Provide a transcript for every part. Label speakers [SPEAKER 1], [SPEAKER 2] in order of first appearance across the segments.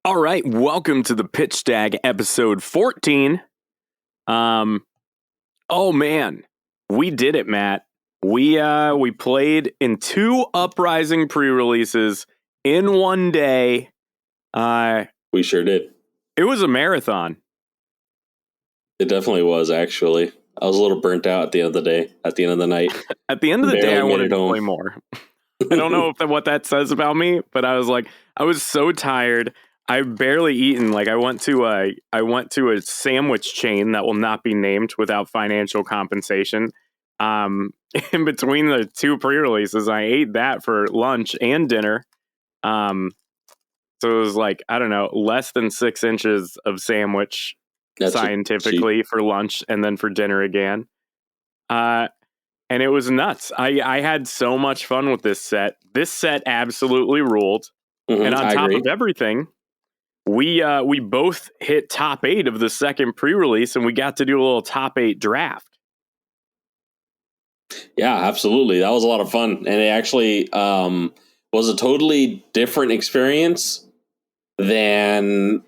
[SPEAKER 1] All right, welcome to the Pitch Stag episode 14. Oh man, we did it, Matt. We played in 2 Uprising pre-releases in one day.
[SPEAKER 2] We sure did.
[SPEAKER 1] It was a marathon.
[SPEAKER 2] It definitely was, actually. I was a little burnt out at the end of the day, at the end of the night.
[SPEAKER 1] At the end of the day, I
[SPEAKER 2] Barely made
[SPEAKER 1] wanted
[SPEAKER 2] it
[SPEAKER 1] to
[SPEAKER 2] home.
[SPEAKER 1] play more. I don't know what that says about me, but I was so tired. I've barely eaten. Like I went to a sandwich chain that will not be named without financial compensation. In between the 2 pre-releases, I ate that for lunch and dinner. So it was like, I don't know, less than 6 inches of sandwich
[SPEAKER 2] That's
[SPEAKER 1] scientifically for lunch and then for dinner again. And it was nuts. I had so much fun with this set. This set absolutely ruled. And on top of everything, we both hit top 8 of the second pre-release, and we got to do a little top 8 draft.
[SPEAKER 2] Yeah, absolutely. That was a lot of fun. And it actually was a totally different experience than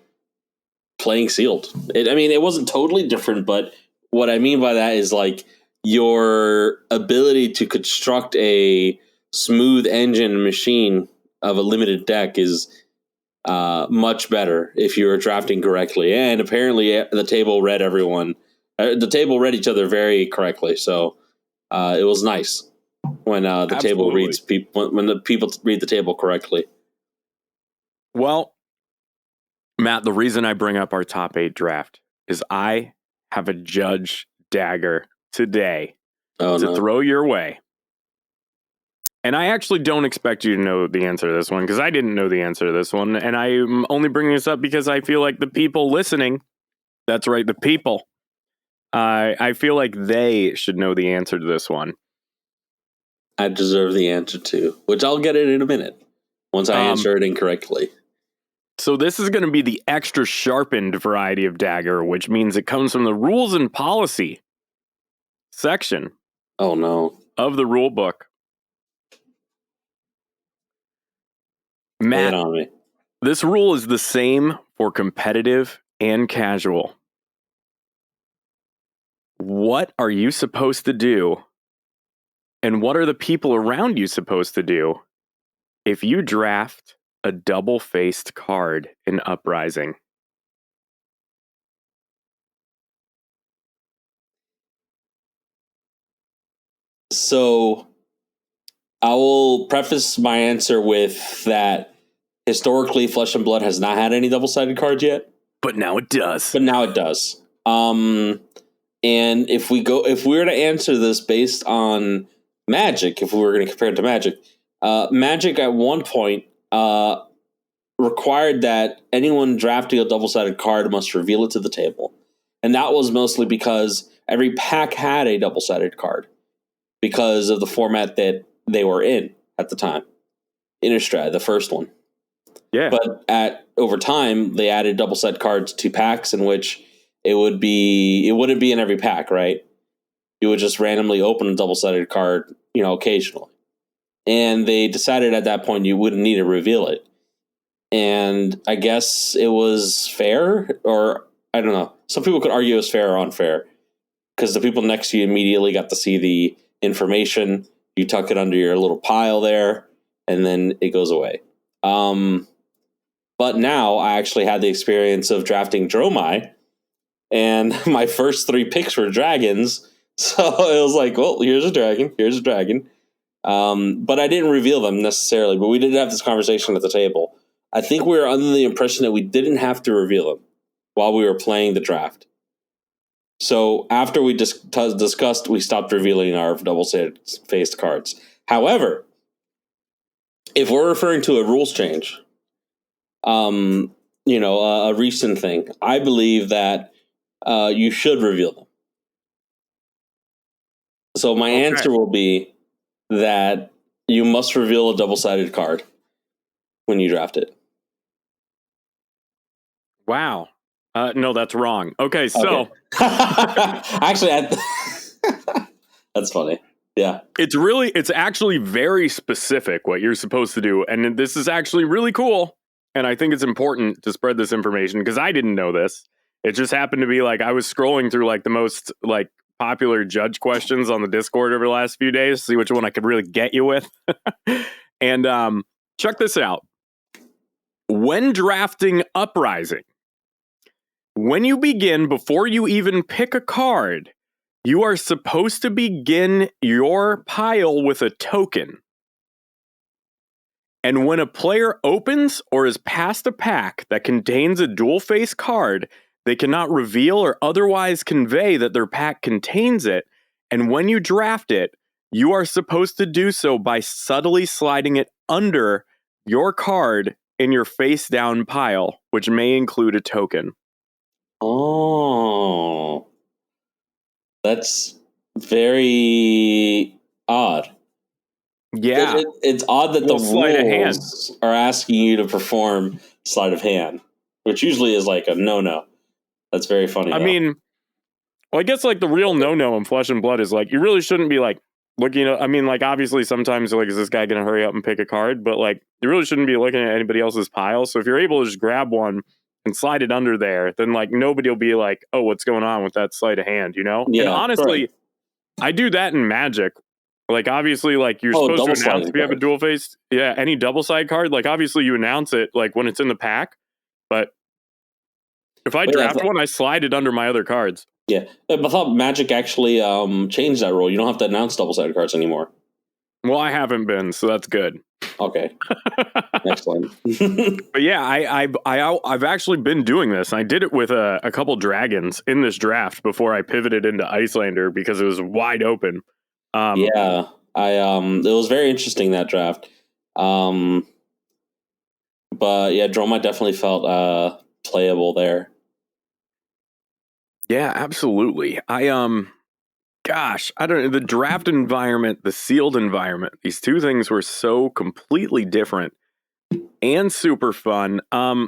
[SPEAKER 2] playing sealed. It wasn't totally different, but what I mean by that is like your ability to construct a smooth engine machine of a limited deck is much better if you were drafting correctly. And apparently the table read everyone. The table read each other very correctly. So it was nice when the table reads people when the people read the table correctly.
[SPEAKER 1] Well, Matt, the reason I bring up our top 8 draft is I have a judge dagger today to throw your way. And I actually don't expect you to know the answer to this one, because I didn't know the answer to this one. And I'm only bringing this up because I feel like the people listening, that's right, the people, I feel like they should know the answer to this one.
[SPEAKER 2] I deserve the answer too, which I'll get it in a minute once I answer it incorrectly.
[SPEAKER 1] So this is going to be the extra sharpened variety of dagger, which means it comes from the rules and policy section.
[SPEAKER 2] Oh no.
[SPEAKER 1] Of the rule book. Matt, this rule is the same for competitive and casual. What are you supposed to do? And what are the people around you supposed to do if you draft a double-faced card in Uprising?
[SPEAKER 2] So I will preface my answer with that historically Flesh and Blood has not had any double-sided cards yet.
[SPEAKER 1] But now it does.
[SPEAKER 2] And if we were to answer this based on Magic, if we were going to compare it to Magic, Magic at one point required that anyone drafting a double-sided card must reveal it to the table. And that was mostly because every pack had a double-sided card because of the format that they were in at the time. Innistrad, the first one.
[SPEAKER 1] Yeah.
[SPEAKER 2] But over time, they added double-sided cards to packs in which it wouldn't be in every pack, right? You would just randomly open a double-sided card, occasionally. And they decided at that point you wouldn't need to reveal it. And I guess it was fair, or I don't know. Some people could argue it was fair or unfair, because the people next to you immediately got to see the information. You tuck it under your little pile there, and then it goes away. But now I actually had the experience of drafting Dromai, and my first 3 picks were dragons. So it was like, well, here's a dragon. But I didn't reveal them necessarily, but we did have this conversation at the table. I think we were under the impression that we didn't have to reveal them while we were playing the draft. So after we discussed, we stopped revealing our double-faced cards. However, if we're referring to a rules change, a recent thing, I believe that you should reveal them. So my answer will be that you must reveal a double-sided card when you draft it.
[SPEAKER 1] Wow. No, that's wrong. Okay, so...
[SPEAKER 2] Actually, that's funny. Yeah.
[SPEAKER 1] It's actually very specific what you're supposed to do. And this is actually really cool. and I think it's important to spread this information because I didn't know this. It just happened to be like I was scrolling through like the most like popular judge questions on the Discord over the last few days, see which one I could really get you with. And check this out. When drafting Uprising, when you begin, before you even pick a card, you are supposed to begin your pile with a token. And when a player opens or is passed a pack that contains a dual face card, they cannot reveal or otherwise convey that their pack contains it. And when you draft it, you are supposed to do so by subtly sliding it under your card in your face down pile, which may include a token.
[SPEAKER 2] Oh, that's very odd.
[SPEAKER 1] Yeah.
[SPEAKER 2] It's odd that the rules are asking you to perform sleight of hand, which usually is like a no-no. That's very funny.
[SPEAKER 1] I mean, well, I guess like the real no-no in Flesh and Blood is like, you really shouldn't be like looking at, I mean, like obviously sometimes like, is this guy going to hurry up and pick a card? But like, you really shouldn't be looking at anybody else's pile. So if you're able to just grab one and slide it under there, then like nobody will be like, oh, what's going on with that sleight of hand, you know?
[SPEAKER 2] Yeah,
[SPEAKER 1] and honestly,
[SPEAKER 2] right.
[SPEAKER 1] I do that in Magic. Like obviously, like you're supposed to announce if you have a dual face. Yeah, any double side card. Like obviously, you announce it like when it's in the pack. But if I draft one, I slide it under my other cards.
[SPEAKER 2] Yeah, I thought Magic actually changed that rule. You don't have to announce double sided cards anymore.
[SPEAKER 1] Well, I haven't been, so that's good.
[SPEAKER 2] Okay, excellent.
[SPEAKER 1] But yeah, I've actually been doing this. I did it with a couple dragons in this draft before I pivoted into Icelander because it was wide open.
[SPEAKER 2] Yeah, it was very interesting, that draft. But yeah, Droma definitely felt playable there.
[SPEAKER 1] Yeah, absolutely. Gosh, I don't know, the draft environment, the sealed environment, these two things were so completely different and super fun. I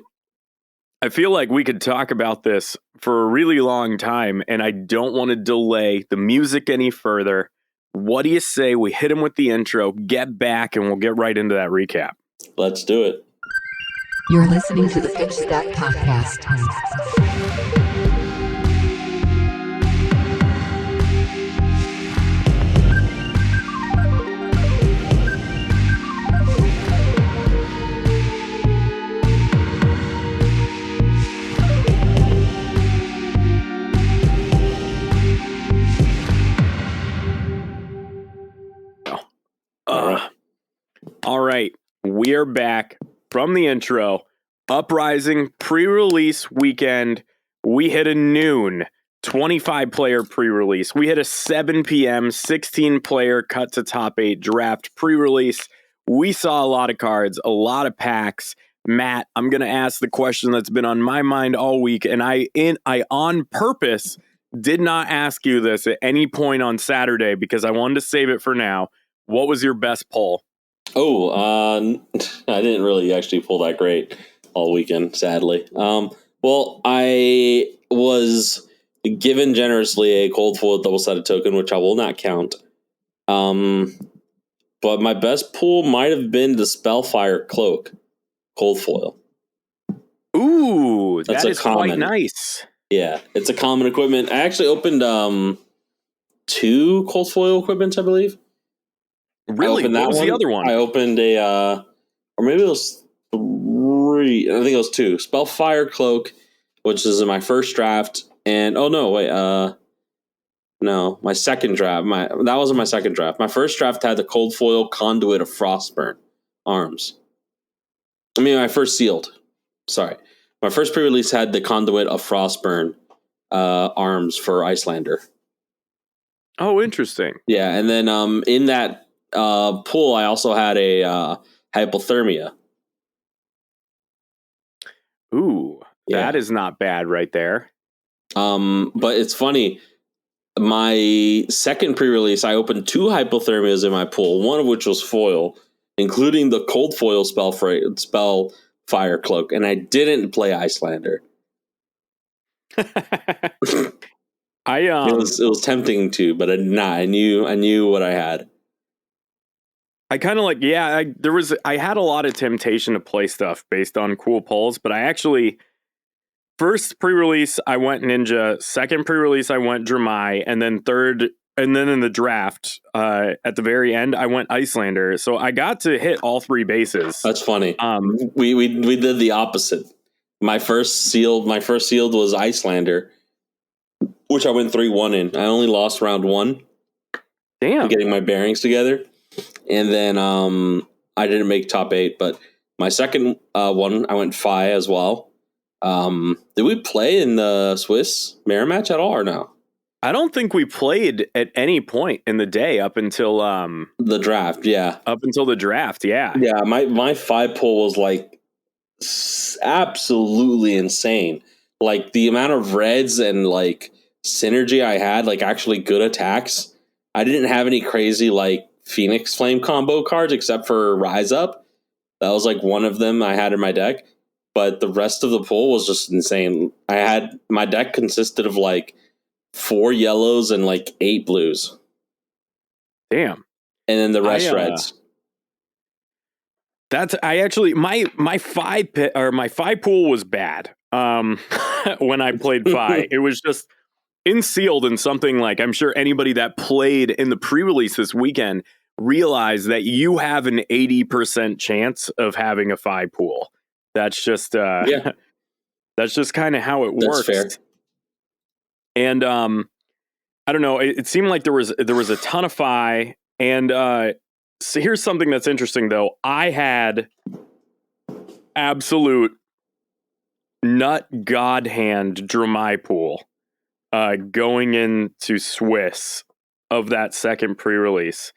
[SPEAKER 1] feel like we could talk about this for a really long time, and I don't want to delay the music any further. What do you say we hit him with the intro, get back, and we'll get right into that recap?
[SPEAKER 2] Let's do it.
[SPEAKER 3] You're listening to the Pitch Stack Podcast.
[SPEAKER 1] All right, we are back from the intro. Uprising pre-release weekend. We hit a noon 25-player pre-release. We hit a 7 p.m. 16-player cut to top 8 draft pre-release. We saw a lot of cards, a lot of packs. Matt, I'm going to ask the question that's been on my mind all week, and I on purpose did not ask you this at any point on Saturday because I wanted to save it for now. What was your best pull?
[SPEAKER 2] Oh, I didn't really actually pull that great all weekend, sadly. Well, I was given generously a cold foil double-sided token, which I will not count. But my best pull might have been the Spellfire Cloak cold foil.
[SPEAKER 1] Ooh, that is quite nice.
[SPEAKER 2] Yeah, it's a common equipment. I actually opened 2 cold foil equipments, I believe.
[SPEAKER 1] Really? What was the other one?
[SPEAKER 2] I opened or maybe it was 3. I think it was 2. Spellfire Cloak, which is in my first draft, and no, my second draft. That wasn't my second draft. My first draft had the cold foil Conduit of Frostburn arms. I mean, my first sealed. Sorry, my first pre-release had the Conduit of Frostburn arms for Icelander.
[SPEAKER 1] Oh, interesting.
[SPEAKER 2] Yeah, and then in that pool, I also had a Hypothermia.
[SPEAKER 1] Ooh, that is not bad right there.
[SPEAKER 2] But it's funny. My second pre-release, I opened 2 Hypothermias in my pool, one of which was foil, including the cold foil Spellfire Cloak, and I didn't play Icelander. It was tempting to, but I did not. I knew what I had.
[SPEAKER 1] I kind of like, yeah, I had a lot of temptation to play stuff based on cool polls, but I actually, first pre-release, I went Ninja, second pre-release, I went Dramai, and then third, and then in the draft, at the very end, I went Icelander. So I got to hit all three bases.
[SPEAKER 2] That's funny. We did the opposite. My first sealed was Icelander, which I went 3-1 in. I only lost round 1.
[SPEAKER 1] Damn.
[SPEAKER 2] Getting my bearings together. And then I didn't make top 8, but my second one, I went Phi as well. Did we play in the Swiss mirror match at all or no?
[SPEAKER 1] I don't think we played at any point in the day up until
[SPEAKER 2] the draft, yeah.
[SPEAKER 1] Up until the draft, yeah.
[SPEAKER 2] Yeah, my Phi pull was like absolutely insane. Like the amount of reds and like synergy I had, like actually good attacks. I didn't have any crazy like Phoenix Flame combo cards except for Rise Up. That was like one of them I had in my deck. But the rest of the pool was just insane. My deck consisted of like 4 yellows and like 8 blues.
[SPEAKER 1] Damn.
[SPEAKER 2] And then the rest reds.
[SPEAKER 1] My Phi pool was bad. When I played Phi, it was just in sealed, and something like, I'm sure anybody that played in the pre-release this weekend realized that you have an 80% chance of having a Phi pool. That's just that's just kind of how it works.
[SPEAKER 2] Fair.
[SPEAKER 1] And I don't know. It seemed like there was a ton of Phi, and so here's something that's interesting though. I had absolute nut god hand Dramai pool going into Swiss of that second pre-release.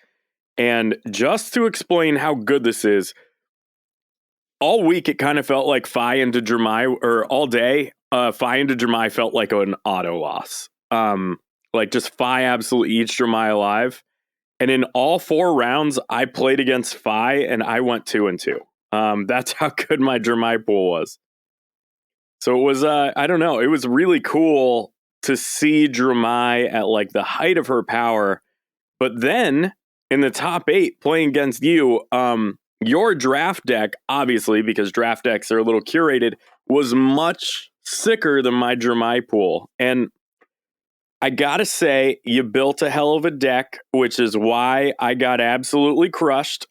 [SPEAKER 1] And just to explain how good this is, all week it kind of felt like Phi into Dramai, or all day, Phi into Dramai felt like an auto loss. Like just Phi absolutely eats Dramai alive. And in all 4 rounds, I played against Phi and I went 2-2. That's how good my Dramai pool was. So it was, I don't know, it was really cool to see Dramai at like the height of her power. But then in the top 8 playing against you, your draft deck, obviously, because draft decks are a little curated, was much sicker than my Dramai pool. And I gotta say, you built a hell of a deck, which is why I got absolutely crushed.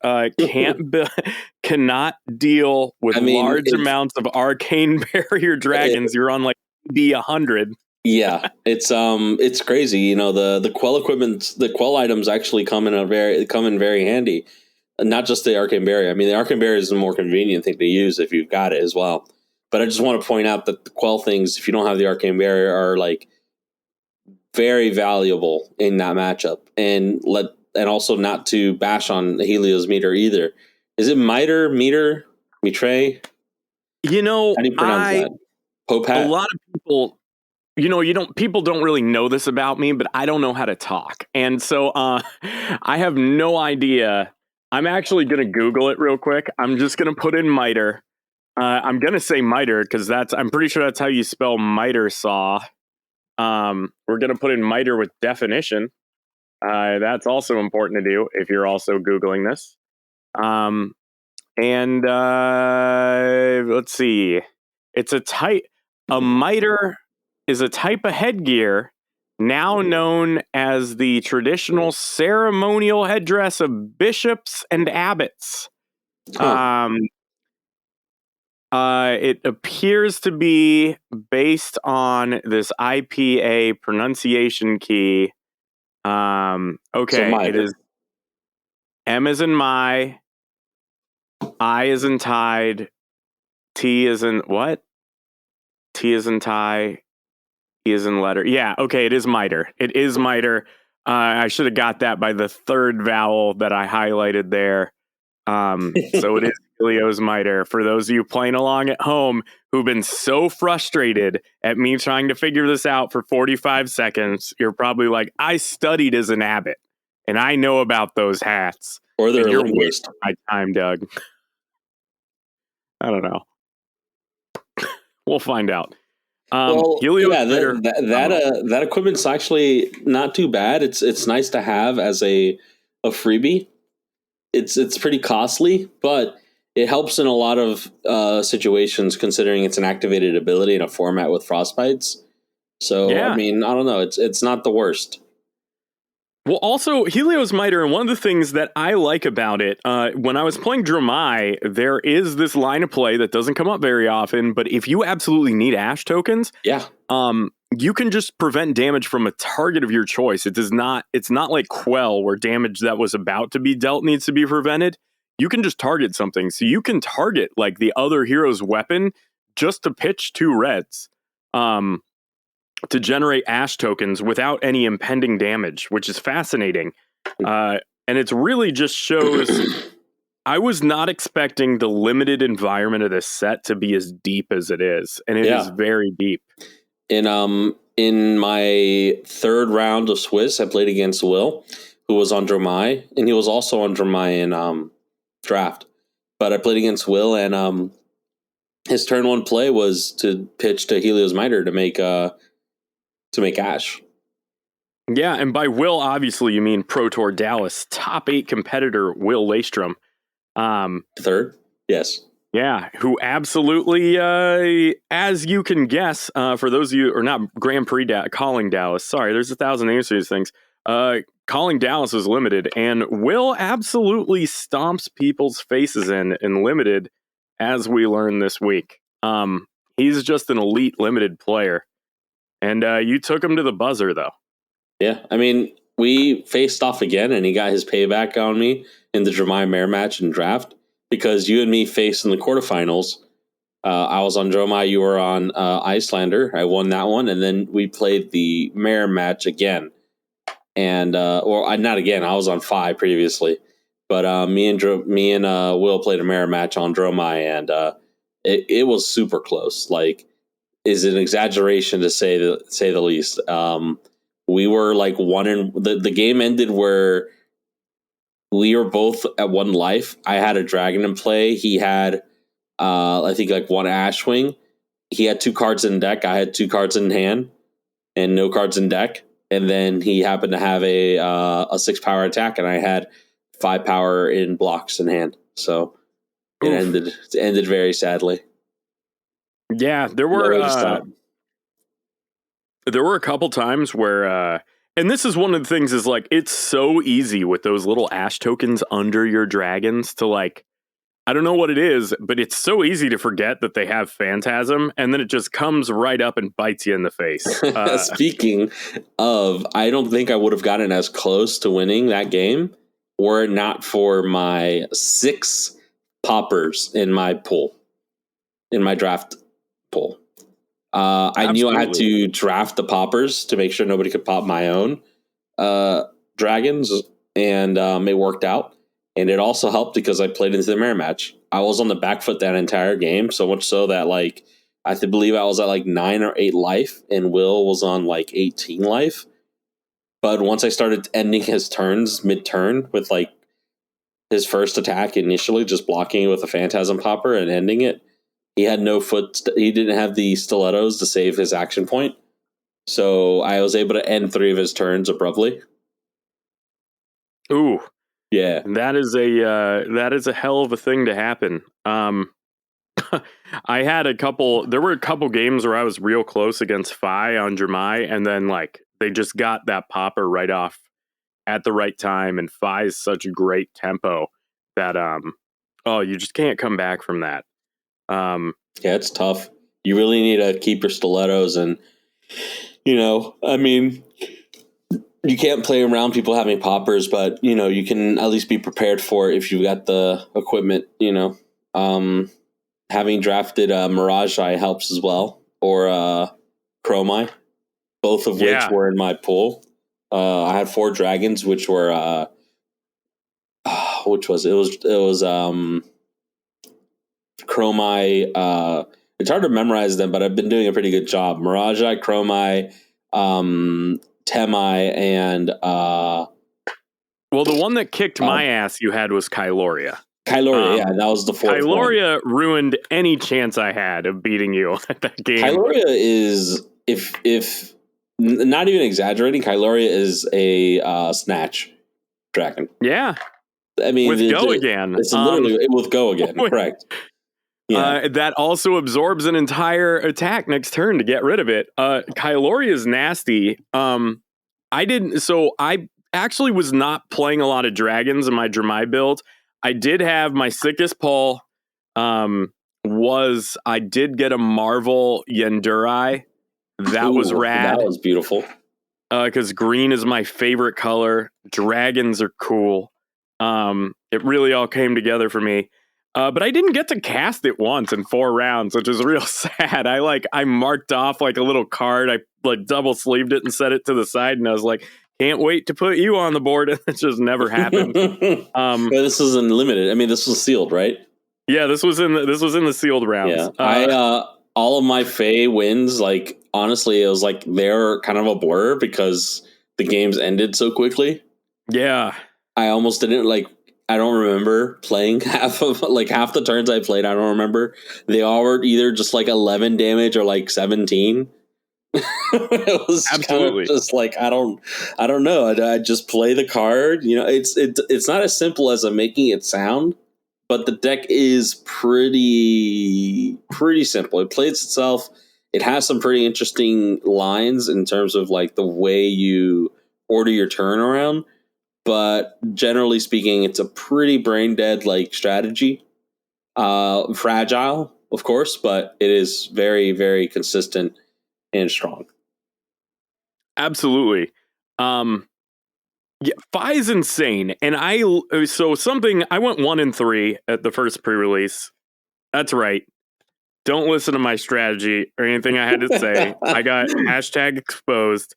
[SPEAKER 1] Cannot deal with large amounts of arcane barrier dragons. You're on like B100.
[SPEAKER 2] Yeah, it's crazy. You know, the quell equipment, the quell items actually come in very handy. Not just the arcane barrier. I mean, the arcane barrier is a more convenient thing to use if you've got it as well. But I just want to point out that the quell things, if you don't have the arcane barrier, are like very valuable in that matchup. And also not to bash on Helios meter either. Is it meter? Mitre?
[SPEAKER 1] You know,
[SPEAKER 2] how do you pronounce that? Popat?
[SPEAKER 1] A lot of people, people don't really know this about me, but I don't know how to talk. And so I have no idea. I'm actually going to Google it real quick. I'm just going to put in miter. I'm going to say miter because I'm pretty sure that's how you spell miter saw. We're going to put in miter with definition. That's also important to do if you're also Googling this. And let's see. A miter is a type of headgear now known as the traditional ceremonial headdress of bishops and abbots. Huh. It appears to be based on this IPA pronunciation key. Okay, so it is M as in my, I as in tide, T as in what? T as in tie, E as in letter. Yeah, okay, it is miter. It is miter. I should have got that by the third vowel that I highlighted there. So it is Helios miter. For those of you playing along at home who've been so frustrated at me trying to figure this out for 45 seconds, you're probably like, I studied as an abbot and I know about those hats.
[SPEAKER 2] Or they're
[SPEAKER 1] you're wasting my time, Doug. I don't know. We'll find out.
[SPEAKER 2] Helios that equipment's actually not too bad. It's nice to have as a freebie. it's pretty costly, but it helps in a lot of situations considering it's an activated ability in a format with frostbites. So I mean, I don't know, it's not the worst.
[SPEAKER 1] Well, also, Helios Miter, and one of the things that I like about it, when I was playing Dramai, there is this line of play that doesn't come up very often, but if you absolutely need Ash tokens, you can just prevent damage from a target of your choice. It's not like Quell, where damage that was about to be dealt needs to be prevented. You can just target something. So you can target, like, the other hero's weapon just to pitch 2 reds. To generate Ash tokens without any impending damage, which is fascinating. And it really just shows... I was not expecting the limited environment of this set to be as deep as it is, and it is very deep.
[SPEAKER 2] In my 3rd round of Swiss, I played against Will, who was on Dramai, and he was also on Dramai in draft. But I played against Will, and his turn 1 play was to pitch to Helios Miter to make Ash.
[SPEAKER 1] Yeah, and by Will, obviously, you mean Pro Tour Dallas top 8 competitor Will Laystrom.
[SPEAKER 2] 3rd? Yes.
[SPEAKER 1] Yeah, who absolutely, as you can guess, for those of you, or not Grand Prix Calling Dallas, sorry, there's 1,000 names to these things. Calling Dallas is limited, and Will absolutely stomps people's faces in limited, as we learned this week. He's just an elite limited player. And you took him to the buzzer, though.
[SPEAKER 2] Yeah, I mean, we faced off again, and he got his payback on me in the Dramai Mare match and draft, because you and me faced in the quarterfinals. I was on Dramai, you were on Icelander. I won that one, and then we played the Mare match again. And, not again, I was on 5 previously. But me and Will played a Mare match on Dramai, and it was super close. Like, is an exaggeration to say the least. We were like the game ended where we were both at 1 life. I had a dragon in play. He had I think like 1 Ashwing. He had 2 cards in deck. I had 2 cards in hand and no cards in deck. And then he happened to have a 6 power attack, and I had 5 power in blocks in hand. So it ended very sadly.
[SPEAKER 1] Yeah, there were a couple times where, and this is one of the things is like, it's so easy with those little Ash tokens under your dragons to, like, I don't know what it is, but it's so easy to forget that they have Phantasm, and then it just comes right up and bites you in the face.
[SPEAKER 2] Speaking of, I don't think I would have gotten as close to winning that game were it not for my 6 poppers in my pool, in my draft pool. I knew I had to draft the poppers to make sure nobody could pop my own dragons, and it worked out. And it also helped because I played into the Mare match. I was on the back foot that entire game, so much so that, like, I believe I was at like 9 or 8 life, and Will was on like 18 life. But once I started ending his turns mid-turn with like his first attack initially, just blocking it with a Phantasm Popper and ending it, he had no foot. He didn't have the stilettos to save his action point. So I was able to end 3 of his turns abruptly.
[SPEAKER 1] Ooh.
[SPEAKER 2] Yeah.
[SPEAKER 1] That is a hell of a thing to happen. I had there were a couple games where I was real close against Fi on Dramai, and then like they just got that popper right off at the right time, and Fi is such a great tempo that you just can't come back from that.
[SPEAKER 2] Yeah, it's tough. You really need to keep your stilettos, and I mean, you can't play around people having poppers, but you can at least be prepared for it if you got the equipment. Having drafted Mirage Eye helps as well, or Chromai, both of which were in my pool. I had 4 dragons, which were which was it was Chromai. It's hard to memorize them, but I've been doing a pretty good job. Mirage Eye, Chromai, Temai, and
[SPEAKER 1] well, the one that kicked my ass you had was Kyloria.
[SPEAKER 2] Yeah, that was the 4th
[SPEAKER 1] Kyloria one. Ruined any chance I had of beating you at that game.
[SPEAKER 2] Kyloria is, if not even exaggerating, Kyloria is a snatch dragon.
[SPEAKER 1] Yeah.
[SPEAKER 2] I mean,
[SPEAKER 1] with Go Again.
[SPEAKER 2] It's literally with Go Again, correct. Yeah.
[SPEAKER 1] That also absorbs an entire attack next turn to get rid of it. Kylori is nasty. I actually was not playing a lot of dragons in my Dramai build. I did have my sickest pull. I did get a Marvel Yendurai. That was rad.
[SPEAKER 2] That was beautiful.
[SPEAKER 1] Because green is my favorite color. Dragons are cool. It really all came together for me. But I didn't get to cast it once in 4 rounds, which is real sad. I marked off like a little card. I like double sleeved it and set it to the side, and I was like, can't wait to put you on the board. And it just never happened.
[SPEAKER 2] But this is unlimited. I mean, this was sealed, right?
[SPEAKER 1] Yeah, this was in the sealed rounds.
[SPEAKER 2] Yeah, all of my Fae wins, like honestly, it was like they're kind of a blur because the games ended so quickly.
[SPEAKER 1] Yeah,
[SPEAKER 2] I almost didn't like. I don't remember playing half the turns I played. I don't remember. They all were either just like 11 damage or like 17. It was
[SPEAKER 1] absolutely
[SPEAKER 2] kind of just like I don't know. I just play the card. You know, it's not as simple as I'm making it sound, but the deck is pretty simple. It plays itself. It has some pretty interesting lines in terms of like the way you order your turn around. But generally speaking, it's a pretty brain dead like strategy. Fragile, of course, but it is very, very consistent and strong.
[SPEAKER 1] Absolutely. Yeah, Fi is insane. And I went 1-3 at the first pre-release. That's right. Don't listen to my strategy or anything I had to say. I got #exposed.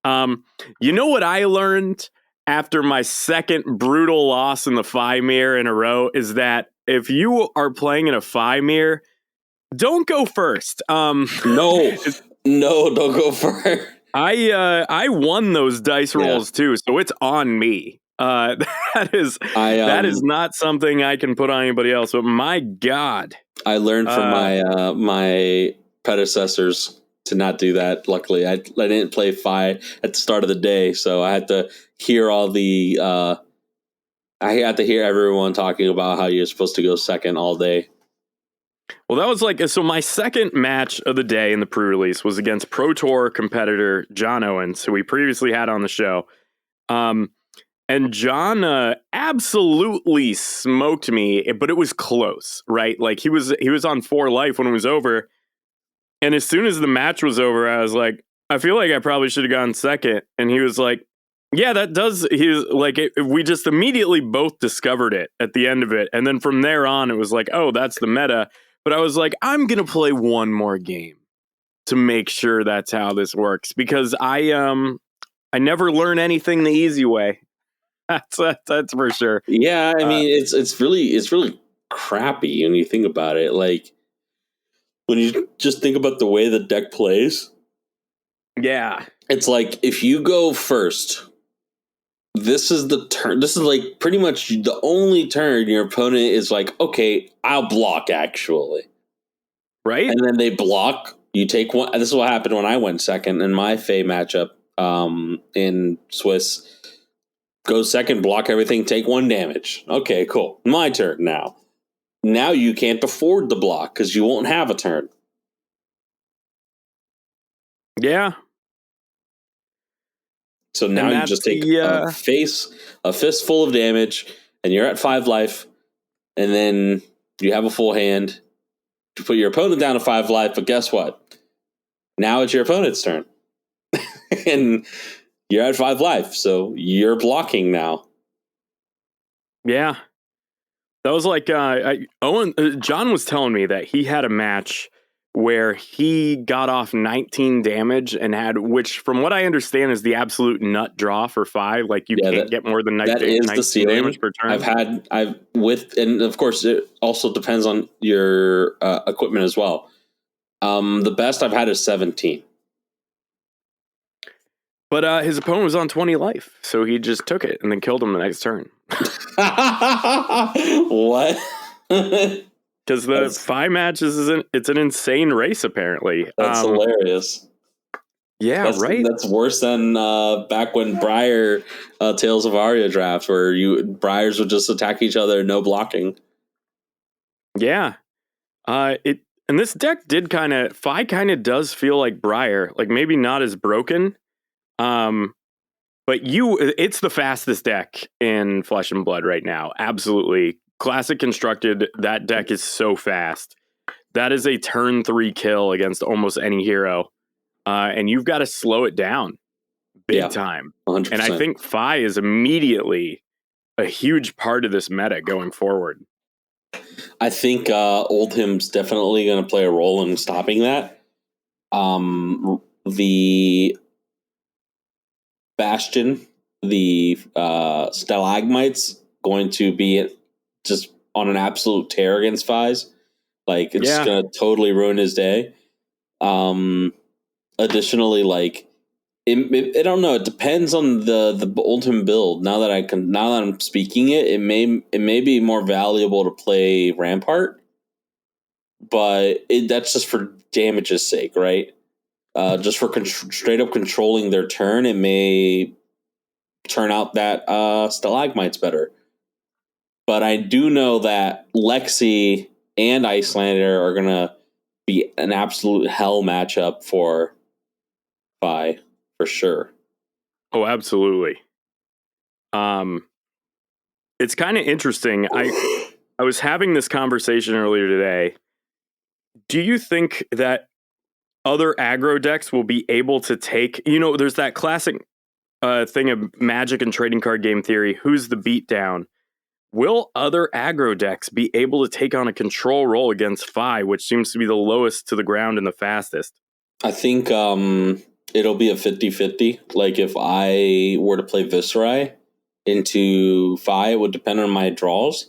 [SPEAKER 1] You know what I learned after my second brutal loss in the Fi mirror in a row is that if you are playing in a Fi mirror, don't go first.
[SPEAKER 2] No, don't go first.
[SPEAKER 1] I won those dice rolls too, so it's on me. That is not something I can put on anybody else. But my God,
[SPEAKER 2] I learned from my predecessors to not do that. Luckily, I didn't play Fi at the start of the day, so I had to hear all the. I had to hear everyone talking about how you're supposed to go second all day.
[SPEAKER 1] Well, that was so my second match of the day in the pre-release was against Pro Tour competitor John Owens, who we previously had on the show. And John absolutely smoked me, but it was close, right? Like he was on 4 life when it was over. And as soon as the match was over, I was like, I feel like I probably should have gone second. And he was like, yeah, that does. He was like, we just immediately both discovered it at the end of it. And then from there on, it was like, oh, that's the meta. But I was like, I'm going to play one more game to make sure that's how this works. Because I never learn anything the easy way. That's for sure.
[SPEAKER 2] Yeah, I mean, it's really crappy when you think about it. Like, when you just think about the way the deck plays,
[SPEAKER 1] yeah,
[SPEAKER 2] it's like if you go first, this is the turn. This is like pretty much the only turn your opponent is like, okay, I'll block actually,
[SPEAKER 1] right?
[SPEAKER 2] And then they block. You take one. This is what happened when I went second in my Fae matchup in Swiss. Go second, block everything, take 1 damage. Okay, cool. My turn now. Now you can't afford the block because you won't have a turn.
[SPEAKER 1] Yeah.
[SPEAKER 2] So now you just take a fistful of damage, and you're at 5 life, and then you have a full hand. You put your opponent down to 5 life, but guess what? Now it's your opponent's turn. And you're at 5 life, so you're blocking now.
[SPEAKER 1] Yeah. That was like John was telling me that he had a match where he got off 19 damage and had, which from what I understand is the absolute nut draw for 5. Like you can't get more than 19 damage per turn.
[SPEAKER 2] And of course it also depends on your equipment as well. The best I've had is 17.
[SPEAKER 1] But his opponent was on 20 life, so he just took it and then killed him the next turn.
[SPEAKER 2] What?
[SPEAKER 1] Because the Fi matches it's an insane race, apparently.
[SPEAKER 2] That's hilarious.
[SPEAKER 1] Yeah, right.
[SPEAKER 2] That's worse than back when Briar Tales of Aria draft, where Briars would just attack each other, no blocking.
[SPEAKER 1] Yeah. And this deck did Fi kind of does feel like Briar, like maybe not as broken. But it's the fastest deck in Flesh and Blood right now. Absolutely. Classic constructed, that deck is so fast. That is a turn 3 kill against almost any hero. And you've got to slow it down big time.
[SPEAKER 2] 100%.
[SPEAKER 1] And I think Fi is immediately a huge part of this meta going forward.
[SPEAKER 2] I think Oldhim's definitely going to play a role in stopping that. The Bastion, the Stalagmites, going to be just on an absolute tear against Fies. Like, it's going to totally ruin his day. Additionally, like, I don't know. It depends on the Oldhim build. Now that I'm speaking it may be more valuable to play Rampart, but that's just for damage's sake, right? Just for straight up controlling their turn, it may turn out that Stalagmite's better. But I do know that Lexi and Icelander are gonna be an absolute hell matchup for Fi, for sure.
[SPEAKER 1] Oh, absolutely. It's kind of interesting. I was having this conversation earlier today. Do you think that other aggro decks will be able to take, there's that classic thing of Magic and trading card game theory, who's the beatdown? Will other aggro decks be able to take on a control role against Fi, which seems to be the lowest to the ground and the fastest?
[SPEAKER 2] I think it'll be a 50-50. Like, if I were to play Viserai into Fi, it would depend on my draws,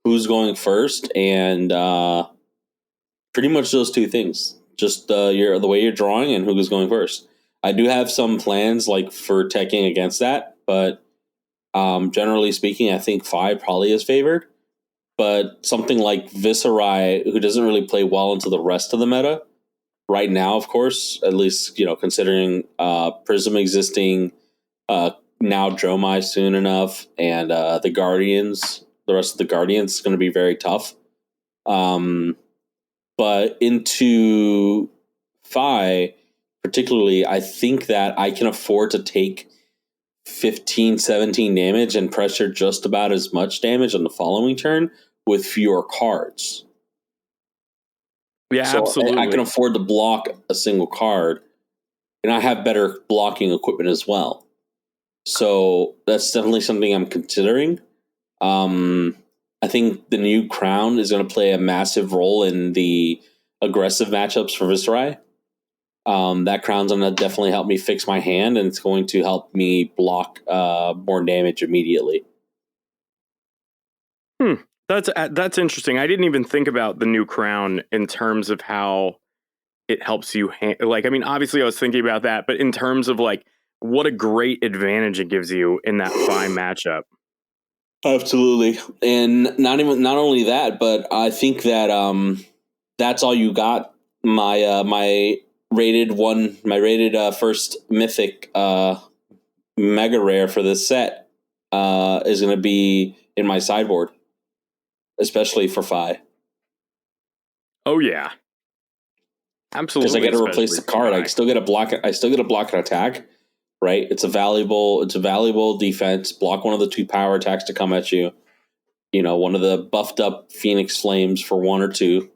[SPEAKER 2] who's going first, and pretty much those two things. Just the way you're drawing and who's going first. I do have some plans like for teching against that, but generally speaking, I think Fi probably is favored. But something like Viserai, who doesn't really play well into the rest of the meta right now, of course, at least considering Prism existing, now Dromai soon enough, and the Guardians, the rest of the Guardians is going to be very tough. But into Fi, particularly, I think that I can afford to take 15, 17 damage and pressure just about as much damage on the following turn with fewer cards.
[SPEAKER 1] Yeah, so absolutely.
[SPEAKER 2] I can afford to block a single card, and I have better blocking equipment as well. So that's definitely something I'm considering. I think the new crown is going to play a massive role in the aggressive matchups for Viserai. That crown's going to definitely help me fix my hand, and it's going to help me block more damage immediately.
[SPEAKER 1] That's interesting. I didn't even think about the new crown in terms of how it helps you. Obviously I was thinking about that, but in terms of like what a great advantage it gives you in that Fi matchup.
[SPEAKER 2] Absolutely. And not only that, but I think that that's all you got. My rated first mythic mega rare for this set is going to be in my sideboard, especially for Fi.
[SPEAKER 1] Oh yeah, absolutely.
[SPEAKER 2] Because I got to replace the card. I still get a block. I still get to block an attack. Right, it's a valuable defense. Block one of the 2 power attacks to come at you. One of the buffed up Phoenix Flames for 1 or 2,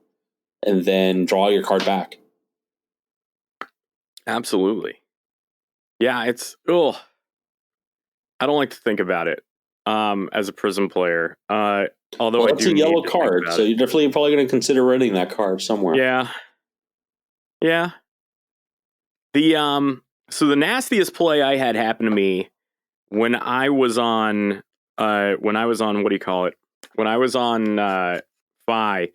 [SPEAKER 2] and then draw your card back.
[SPEAKER 1] Absolutely. Yeah, it's I don't like to think about it as a Prism player. Although
[SPEAKER 2] it's a yellow card, so you're definitely probably going to consider running that card somewhere.
[SPEAKER 1] Yeah. So the nastiest play I had happen to me when I was on what do you call it? When I was on Fi,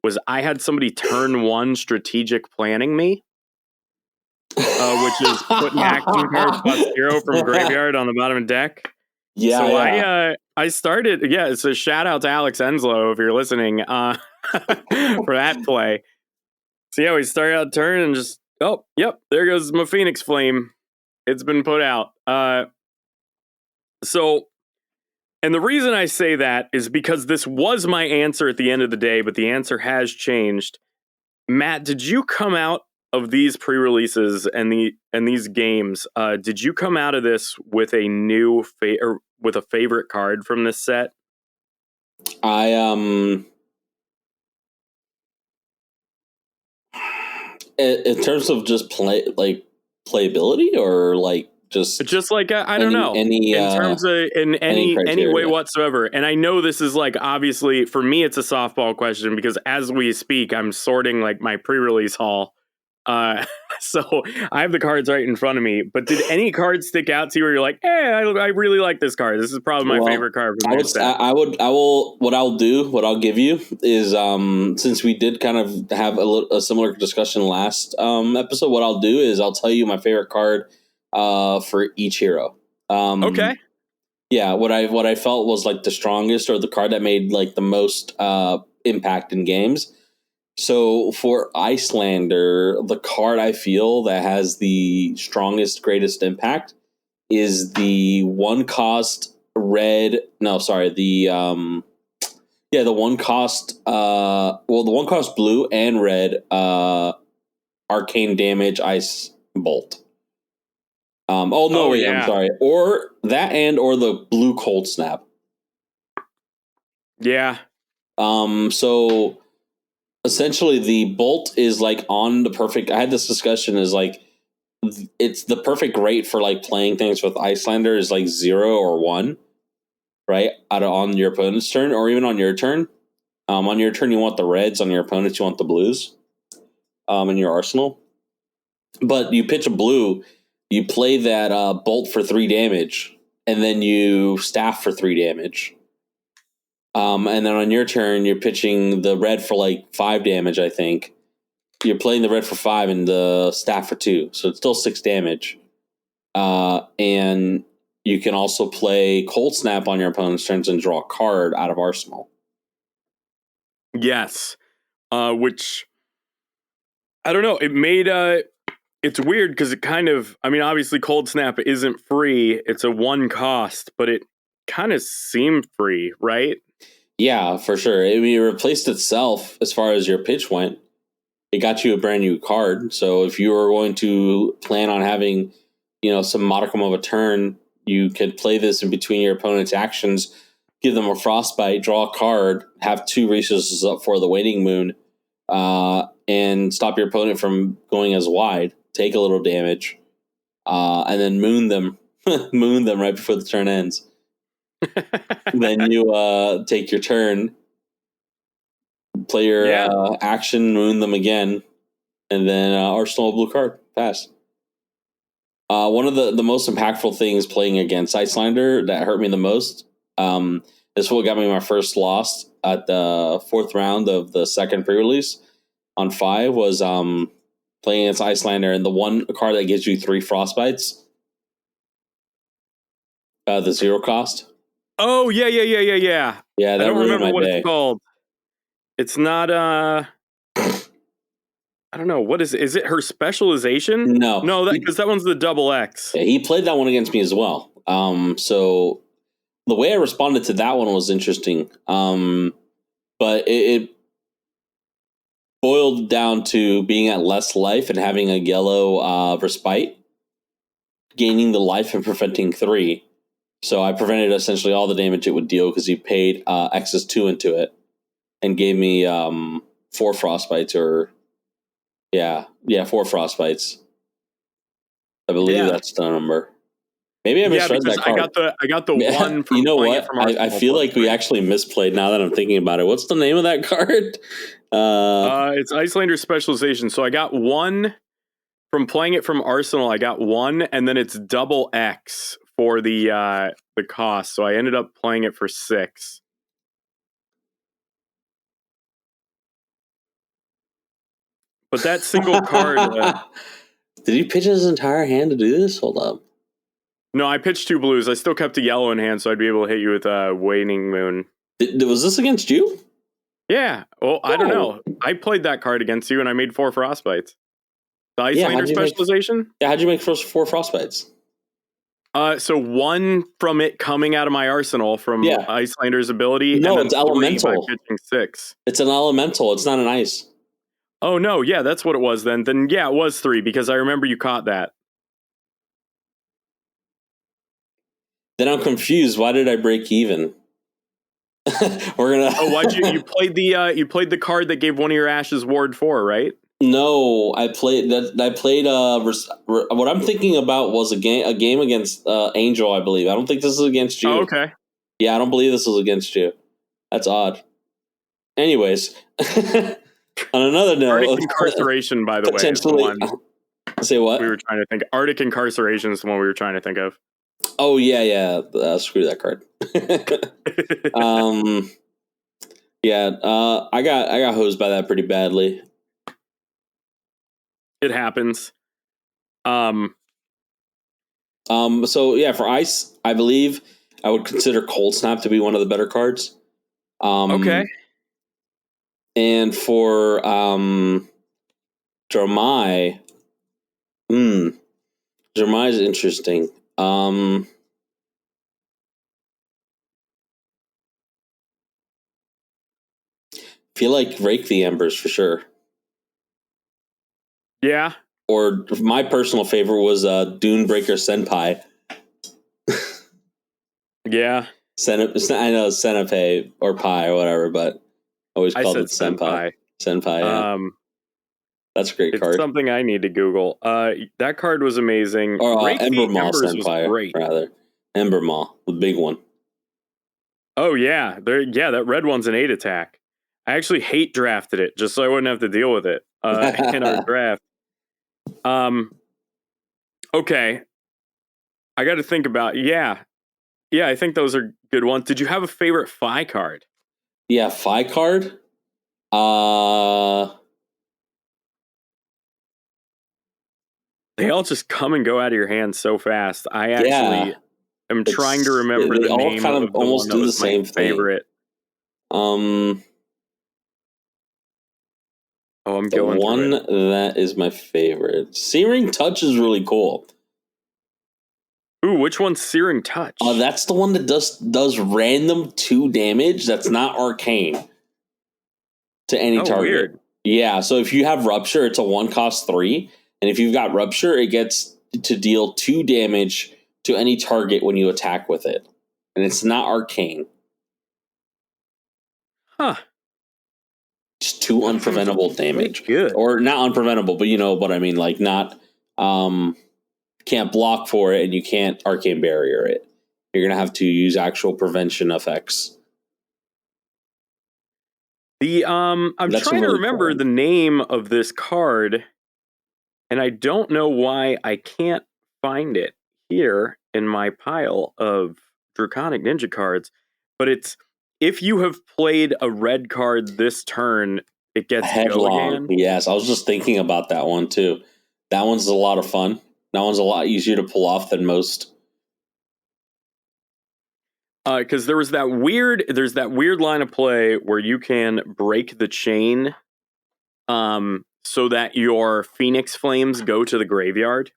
[SPEAKER 1] was I had somebody turn 1 strategic planning me, which is putting action card +0 from graveyard on the bottom of deck.
[SPEAKER 2] Yeah.
[SPEAKER 1] So I started. Yeah, so shout out to Alex Enslow if you're listening for that play. So yeah, we started out turn and just Oh, yep. There goes my Phoenix Flame. It's been put out. So, and the reason I say that is because this was my answer at the end of the day, but the answer has changed. Matt, did you come out of these pre-releases and these games? Did you come out of this with a new or with a favorite card from this set?
[SPEAKER 2] In terms of just playability, or like just
[SPEAKER 1] like I don't know, in terms of in any way whatsoever. And I know this is like, obviously for me it's a softball question because as we speak I'm sorting like my pre-release haul. So I have the cards right in front of me. But did any cards stick out to you where you're like, I really like this card? This is probably my favorite card from this set.
[SPEAKER 2] What I'll give you is since we did kind of have a similar discussion last episode, what I'll do is I'll tell you my favorite card for each hero.
[SPEAKER 1] Okay.
[SPEAKER 2] Yeah, what I felt was like the strongest, or the card that made like the most impact in games. So for Icelander, the card I feel that has the strongest, greatest impact is the one cost red. No, sorry, the one cost. The one cost blue and red. Arcane damage ice bolt. I'm sorry. Or that, or the blue cold snap.
[SPEAKER 1] Yeah.
[SPEAKER 2] So essentially the bolt is like on the perfect. I had this discussion, is like it's the perfect rate for like playing things with Icelander is like 0 or 1, right? On your opponent's turn, or even on your turn. On your turn you want the reds, on your opponent's you want the blues. In your arsenal. But you pitch a blue, you play that bolt for 3 damage, and then you staff for 3 damage. And then on your turn, you're pitching the red for like 5 damage, I think. You're playing the red for 5 and the staff for 2. So it's still 6 damage. And you can also play Cold Snap on your opponent's turns and draw a card out of Arsenal.
[SPEAKER 1] Yes. Which, I don't know, it made... it's weird because it kind of... I mean, obviously Cold Snap isn't free. It's a 1 cost, but it kind of seemed free, right?
[SPEAKER 2] Yeah, for sure. I mean, it replaced itself as far as your pitch went. It got you a brand new card. So if you were going to plan on having, some modicum of a turn, you could play this in between your opponent's actions, give them a frostbite, draw a card, have 2 resources up for the Waning Moon, and stop your opponent from going as wide, take a little damage, and then moon them right before the turn ends. Then you take your turn, play your action, moon them again, and then Arsenal blue card, pass. One of the most impactful things playing against Icelander that hurt me the most, this is what got me my first loss at the 4th round of the second pre-release on 5, was playing against Icelander, and the one card that gives you 3 frostbites, the 0 cost.
[SPEAKER 1] Oh, yeah.
[SPEAKER 2] Yeah, that
[SPEAKER 1] I don't remember what
[SPEAKER 2] it's
[SPEAKER 1] called. It's not, I don't know. What is it? Is it her specialization? No, because that one's the double X.
[SPEAKER 2] Yeah, he played that one against me as well. So the way I responded to that one was interesting. But it boiled down to being at less life and having a yellow respite, gaining the life and preventing 3. So I prevented essentially all the damage it would deal because he paid X's 2 into it and gave me 4 frostbites, or 4 frostbites. I believe that's the number. Maybe I misread that card.
[SPEAKER 1] I got the one from,
[SPEAKER 2] you know what? I feel like we actually misplayed now that I'm thinking about it. What's the name of that card?
[SPEAKER 1] It's Icelander Specialization. So I got 1 from playing it from Arsenal. I got 1, and then it's double X for the cost. So I ended up playing it for 6. But that single card...
[SPEAKER 2] Did he pitch his entire hand to do this? Hold up.
[SPEAKER 1] No, I pitched 2 blues. I still kept a yellow in hand, so I'd be able to hit you with a Waning Moon.
[SPEAKER 2] Was this against you?
[SPEAKER 1] Yeah. Well, I don't know. I played that card against you, and I made 4 frostbites. The Icelander specialization?
[SPEAKER 2] How'd you make 4 Frostbites?
[SPEAKER 1] So 1 from it coming out of my arsenal from Icelander's ability.
[SPEAKER 2] No,
[SPEAKER 1] and then
[SPEAKER 2] it's elemental.
[SPEAKER 1] By pitching 6.
[SPEAKER 2] It's an elemental. It's not an ice.
[SPEAKER 1] Oh, no. Yeah, that's what it was then. Then, yeah, it was 3 because I remember you caught that.
[SPEAKER 2] Then I'm confused. Why did I break even? We're gonna.
[SPEAKER 1] Why'd you played the card that gave one of your ashes ward 4, right?
[SPEAKER 2] No, I played that. I played. What I'm thinking about was a game against Angel, I believe. I don't think this is against you.
[SPEAKER 1] Oh, okay.
[SPEAKER 2] Yeah, I don't believe this is against you. That's odd. Anyways, on another note,
[SPEAKER 1] Arctic Incarceration, by the way, is the one.
[SPEAKER 2] Say what?
[SPEAKER 1] We were trying to think. Arctic Incarceration is the one we were trying to think of.
[SPEAKER 2] Oh yeah. Screw that card. I got hosed by that pretty badly.
[SPEAKER 1] It happens.
[SPEAKER 2] So yeah, for ice, I believe I would consider Cold Snap to be one of the better cards.
[SPEAKER 1] Okay.
[SPEAKER 2] And for Dromai, Dromai is interesting. Feel like Rake the Embers for sure.
[SPEAKER 1] Yeah.
[SPEAKER 2] Or my personal favorite was Dunebreaker Senpai.
[SPEAKER 1] Yeah.
[SPEAKER 2] I know Senpai or Pi or whatever, but I always called it Senpai. Senpai. Yeah. That's a great card.
[SPEAKER 1] It's something I need to Google. That card was amazing.
[SPEAKER 2] Or Ember Maw Senpai, great. Rather. Ember Maw, the big one.
[SPEAKER 1] Oh, yeah. That red one's an 8 attack. I actually hate drafted it just so I wouldn't have to deal with it in our draft. Okay. I got to think about, yeah, I think those are good ones. Did you have a favorite Phi card?
[SPEAKER 2] Yeah, Phi card?
[SPEAKER 1] They all just come and go out of your hands so fast. I actually am trying to remember the name
[SPEAKER 2] kind of
[SPEAKER 1] the
[SPEAKER 2] almost
[SPEAKER 1] one
[SPEAKER 2] do
[SPEAKER 1] that
[SPEAKER 2] the
[SPEAKER 1] was
[SPEAKER 2] same
[SPEAKER 1] my favorite. I'm going
[SPEAKER 2] one that is my favorite. Searing Touch is really cool.
[SPEAKER 1] Ooh, which one's Searing Touch?
[SPEAKER 2] That's the one that does random 2 damage. That's not arcane to any target.
[SPEAKER 1] Weird.
[SPEAKER 2] Yeah, so if you have Rupture, it's a 1 cost 3, and if you've got Rupture, it gets to deal 2 damage to any target when you attack with it, and it's not arcane.
[SPEAKER 1] Huh.
[SPEAKER 2] Just 2 unpreventable damage.
[SPEAKER 1] Good.
[SPEAKER 2] Or not unpreventable, but you know what I mean, like not can't block for it and you can't arcane barrier it. You're gonna have to use actual prevention effects.
[SPEAKER 1] I'm trying to remember the name of this card, and I don't know why I can't find it here in my pile of Draconic Ninja cards, but it's if you have played a red card this turn, it gets
[SPEAKER 2] Headlong. Yes, I was just thinking about that one too. That one's a lot of fun. That one's a lot easier to pull off than most.
[SPEAKER 1] Because there's that weird line of play where you can break the chain, so that your Phoenix Flames go to the graveyard.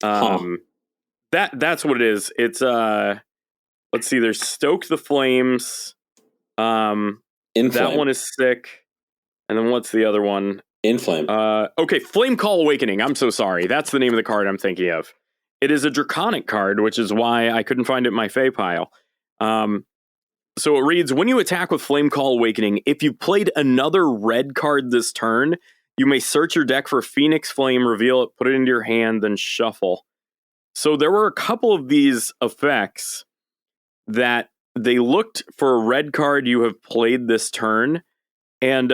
[SPEAKER 1] That's what it is. It's let's see. There's Stoke the Flames. That one is sick. And then what's the other one?
[SPEAKER 2] Inflame.
[SPEAKER 1] Okay, Flame Call Awakening. I'm so sorry. That's the name of the card I'm thinking of. It is a Draconic card, which is why I couldn't find it in my Fey pile. So it reads, when you attack with Flame Call Awakening, if you played another red card this turn, you may search your deck for Phoenix Flame, reveal it, put it into your hand, then shuffle. So there were a couple of these effects that they looked for a red card you have played this turn, and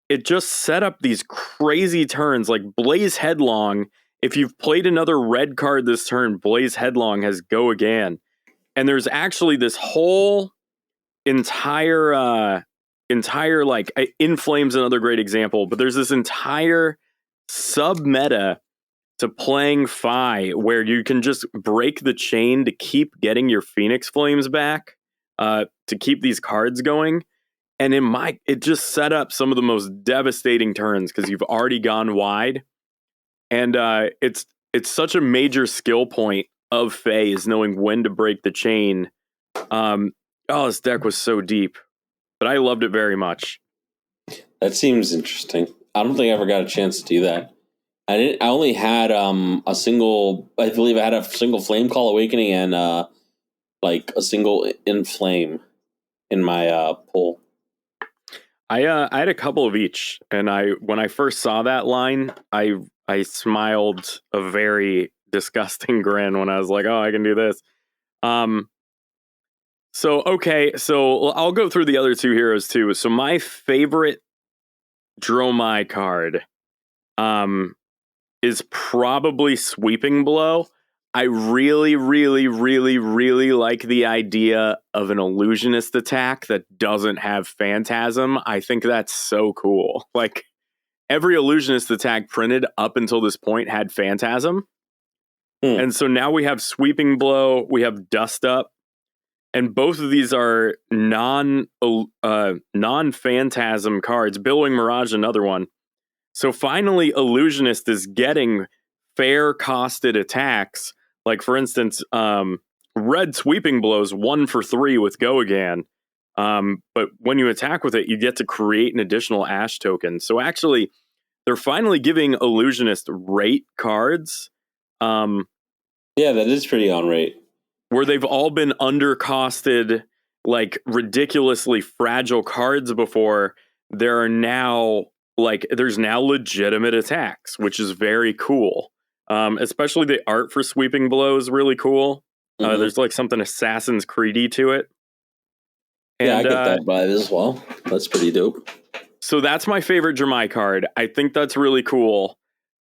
[SPEAKER 1] it just set up these crazy turns like Blaze Headlong. If you've played another red card this turn, Blaze Headlong has Go Again. And there's actually this whole entire like Inflame's another great example, but there's this entire sub meta to playing Phi where you can just break the chain to keep getting your Phoenix Flames back, to keep these cards going. And it just set up some of the most devastating turns because you've already gone wide. And it's such a major skill point of Fae is knowing when to break the chain. This deck was so deep, but I loved it very much.
[SPEAKER 2] That seems interesting. I don't think I ever got a chance to do that. I only had a single. I believe I had a single Flame Call Awakening and like a single Inflame in my pull.
[SPEAKER 1] I had a couple of each, and when I first saw that line, I smiled a very disgusting grin when I was like, "Oh, I can do this." So I'll go through the other two heroes too. So my favorite Dromai card, is probably Sweeping Blow. I really, really, really, really like the idea of an illusionist attack that doesn't have Phantasm. I think that's so cool. Like, every illusionist attack printed up until this point had Phantasm. And so now we have Sweeping Blow, we have Dust Up, and both of these are non-Phantasm cards. Billowing Mirage, another one. So finally, Illusionist is getting fair costed attacks. Like, for instance, red Sweeping Blows 1 for 3 with Go Again. But when you attack with it, you get to create an additional Ash token. So actually, they're finally giving Illusionist rate cards.
[SPEAKER 2] Yeah, that is pretty on rate.
[SPEAKER 1] Where they've all been undercosted, like ridiculously fragile cards before. There's now legitimate attacks, which is very cool. Especially the art for Sweeping Blow is really cool. There's like something Assassin's Creed-y to it.
[SPEAKER 2] And, I get that vibe as well. That's pretty dope.
[SPEAKER 1] So that's my favorite Dromai card. I think that's really cool.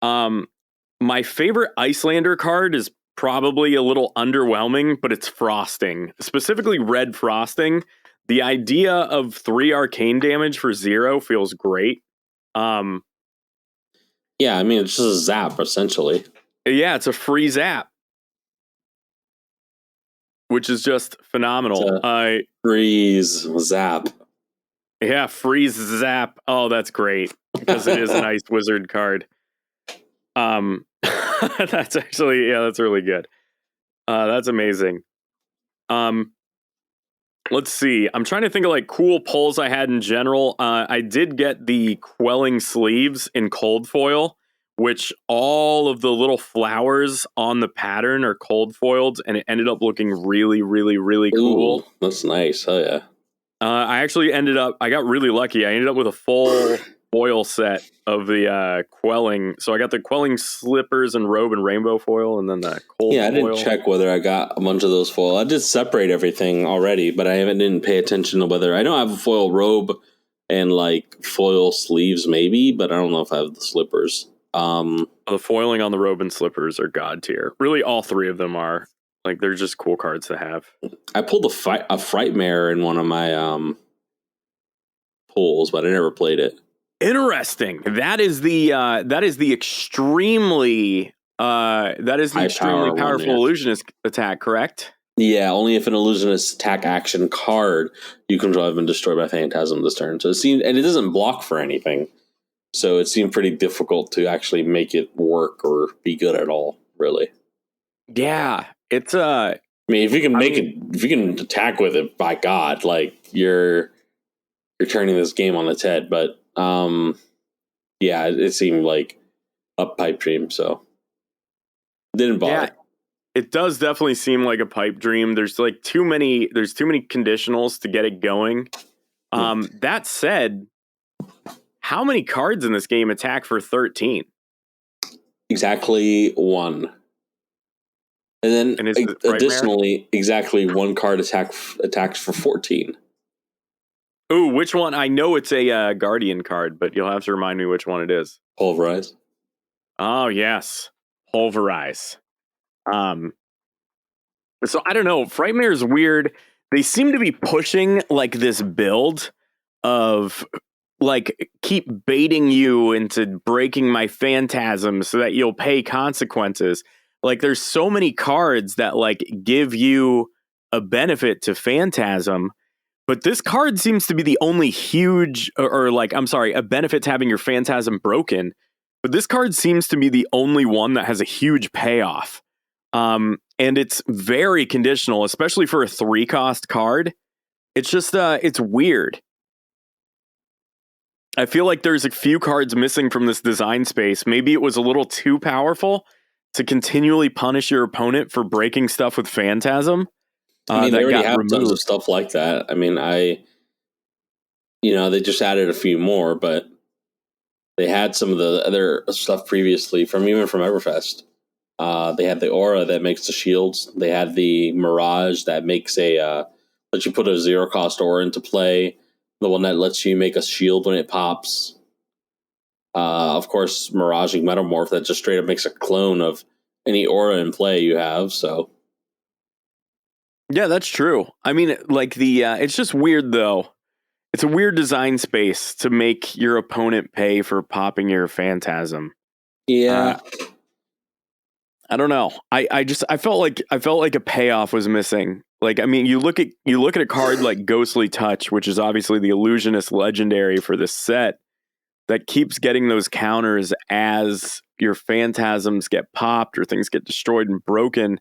[SPEAKER 1] My favorite Icelander card is probably a little underwhelming, but it's Frosting. Specifically Red Frosting. The idea of 3 arcane damage for 0 feels great.
[SPEAKER 2] Yeah, I mean, it's just a zap, essentially.
[SPEAKER 1] Yeah, it's a free zap. Which is just phenomenal.
[SPEAKER 2] Freeze zap.
[SPEAKER 1] Yeah, freeze zap. Oh, that's great. Because it is an ice wizard card. That's actually, that's really good. That's amazing. Let's see. I'm trying to think of like cool pulls I had in general. I did get the Quelling Sleeves in cold foil, which all of the little flowers on the pattern are cold foiled, and it ended up looking really, really, really cool.
[SPEAKER 2] Ooh, that's nice. Oh yeah.
[SPEAKER 1] I got really lucky. I ended up with a full foil set of the Quelling. So I got the Quelling Slippers and Robe and Rainbow foil, and then the cold foil.
[SPEAKER 2] Yeah, I didn't check whether I got a bunch of those foil. I did separate everything already, but I didn't pay attention to whether... I know I have a foil robe and like foil sleeves maybe, but I don't know if I have the slippers.
[SPEAKER 1] The foiling on the Robe and Slippers are god tier. Really, all 3 of them are. Like, they're just cool cards to have.
[SPEAKER 2] I pulled a Frightmare in one of my pulls, but I never played it.
[SPEAKER 1] Interesting. That is the extremely powerful illusionist attack, correct?
[SPEAKER 2] Yeah, only if an illusionist attack action card you control have been destroyed by Phantasm this turn. So it doesn't block for anything. So it seemed pretty difficult to actually make it work or be good at all, really.
[SPEAKER 1] Yeah, it's
[SPEAKER 2] I mean, if you can attack with it, by God, like you're turning this game on its head. But yeah, it seemed like a pipe dream, so didn't bother.
[SPEAKER 1] Yeah, it does definitely seem like a pipe dream. There's too many conditionals to get it going. That said, how many cards in this game attack for 13?
[SPEAKER 2] Exactly 1. And then additionally, exactly 1 card attacks for 14.
[SPEAKER 1] Ooh, which one? I know it's a Guardian card, but you'll have to remind me which one it is.
[SPEAKER 2] Pulverize.
[SPEAKER 1] Oh, yes. Pulverize. So I don't know. Frightmare is weird. They seem to be pushing like this build of like keep baiting you into breaking my Phantasm so that you'll pay consequences. Like, there's so many cards that like give you a benefit to Phantasm, but this card seems to be the only huge a benefit to having your Phantasm broken. But this card seems to be the only one that has a huge payoff. And it's very conditional, especially for a 3-cost card. It's just, it's weird. I feel like there's a few cards missing from this design space. Maybe it was a little too powerful to continually punish your opponent for breaking stuff with Phantasm.
[SPEAKER 2] I mean, they already have tons of stuff like that. I mean, they just added a few more, but they had some of the other stuff previously even from Everfest. They had the Aura that makes the shields. They had the Mirage that makes lets you put a 0-cost Aura into play. The one that lets you make a shield when it pops. Of course, Miraging Metamorph that just straight up makes a clone of any Aura in play you have. So,
[SPEAKER 1] yeah, that's true. I mean, like it's just weird though. It's a weird design space to make your opponent pay for popping your Phantasm.
[SPEAKER 2] Yeah.
[SPEAKER 1] I don't know. I felt like a payoff was missing. Like, I mean, you look at a card like Ghostly Touch, which is obviously the Illusionist legendary for this set, that keeps getting those counters as your Phantasms get popped or things get destroyed and broken.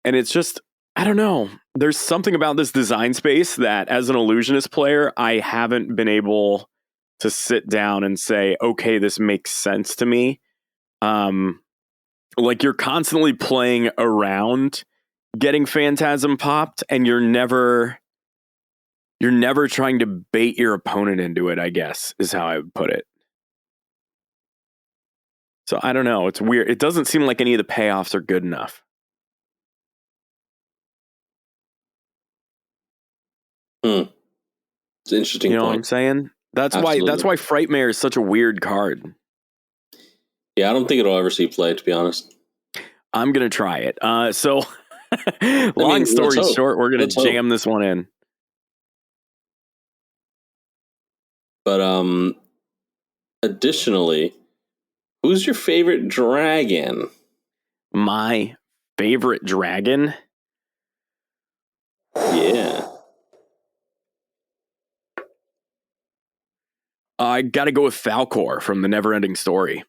[SPEAKER 1] And it's just, I don't know. There's something about this design space that as an Illusionist player, I haven't been able to sit down and say, okay, this makes sense to me. Like, you're constantly playing around getting Phantasm popped, and you're never trying to bait your opponent into it, I guess, is how I would put it. So I don't know. It's weird. It doesn't seem like any of the payoffs are good enough.
[SPEAKER 2] It's an interesting
[SPEAKER 1] You know
[SPEAKER 2] point.
[SPEAKER 1] what I'm saying? That's why Frightmare is such a weird card.
[SPEAKER 2] Yeah, I don't think it'll ever see play, to be honest.
[SPEAKER 1] I'm going to try it. So long story short, we're going to jam this one in.
[SPEAKER 2] But additionally, who's your favorite dragon?
[SPEAKER 1] My favorite dragon?
[SPEAKER 2] Yeah.
[SPEAKER 1] I got to go with Falkor from the Neverending Story.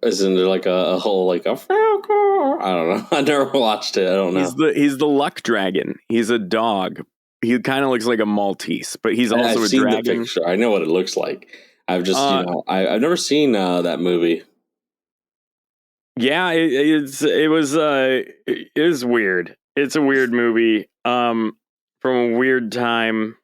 [SPEAKER 2] Isn't there like a whole like a Falkor? I don't know. I never watched it. I don't know.
[SPEAKER 1] He's the luck dragon. He's a dog. He kind of looks like a Maltese, but he's also a dragon.
[SPEAKER 2] I know what it looks like. I've just I've never seen that movie.
[SPEAKER 1] Yeah, it is weird. It's a weird movie from a weird time.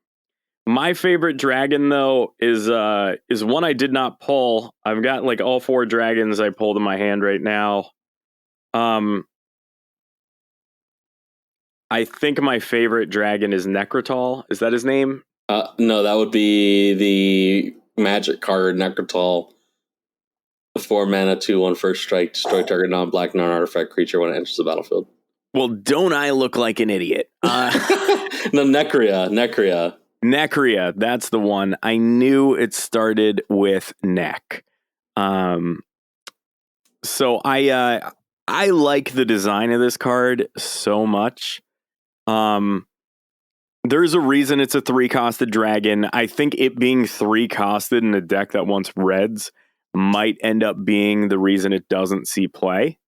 [SPEAKER 1] My favorite dragon though is one I did not pull. I've got like all 4 dragons I pulled in my hand right now. I think my favorite dragon is Necrotol. Is that his name?
[SPEAKER 2] No, that would be the magic card Necrotol. 4-mana, 2/1 first strike, destroy target non-black, non-artifact creature when it enters the battlefield.
[SPEAKER 1] Well, don't I look like an idiot?
[SPEAKER 2] No, Necria.
[SPEAKER 1] Necria, that's the one. I knew it started with neck. So I like the design of this card so much. There's a reason it's a 3-costed dragon. I think it being 3-costed in a deck that wants reds might end up being the reason it doesn't see play.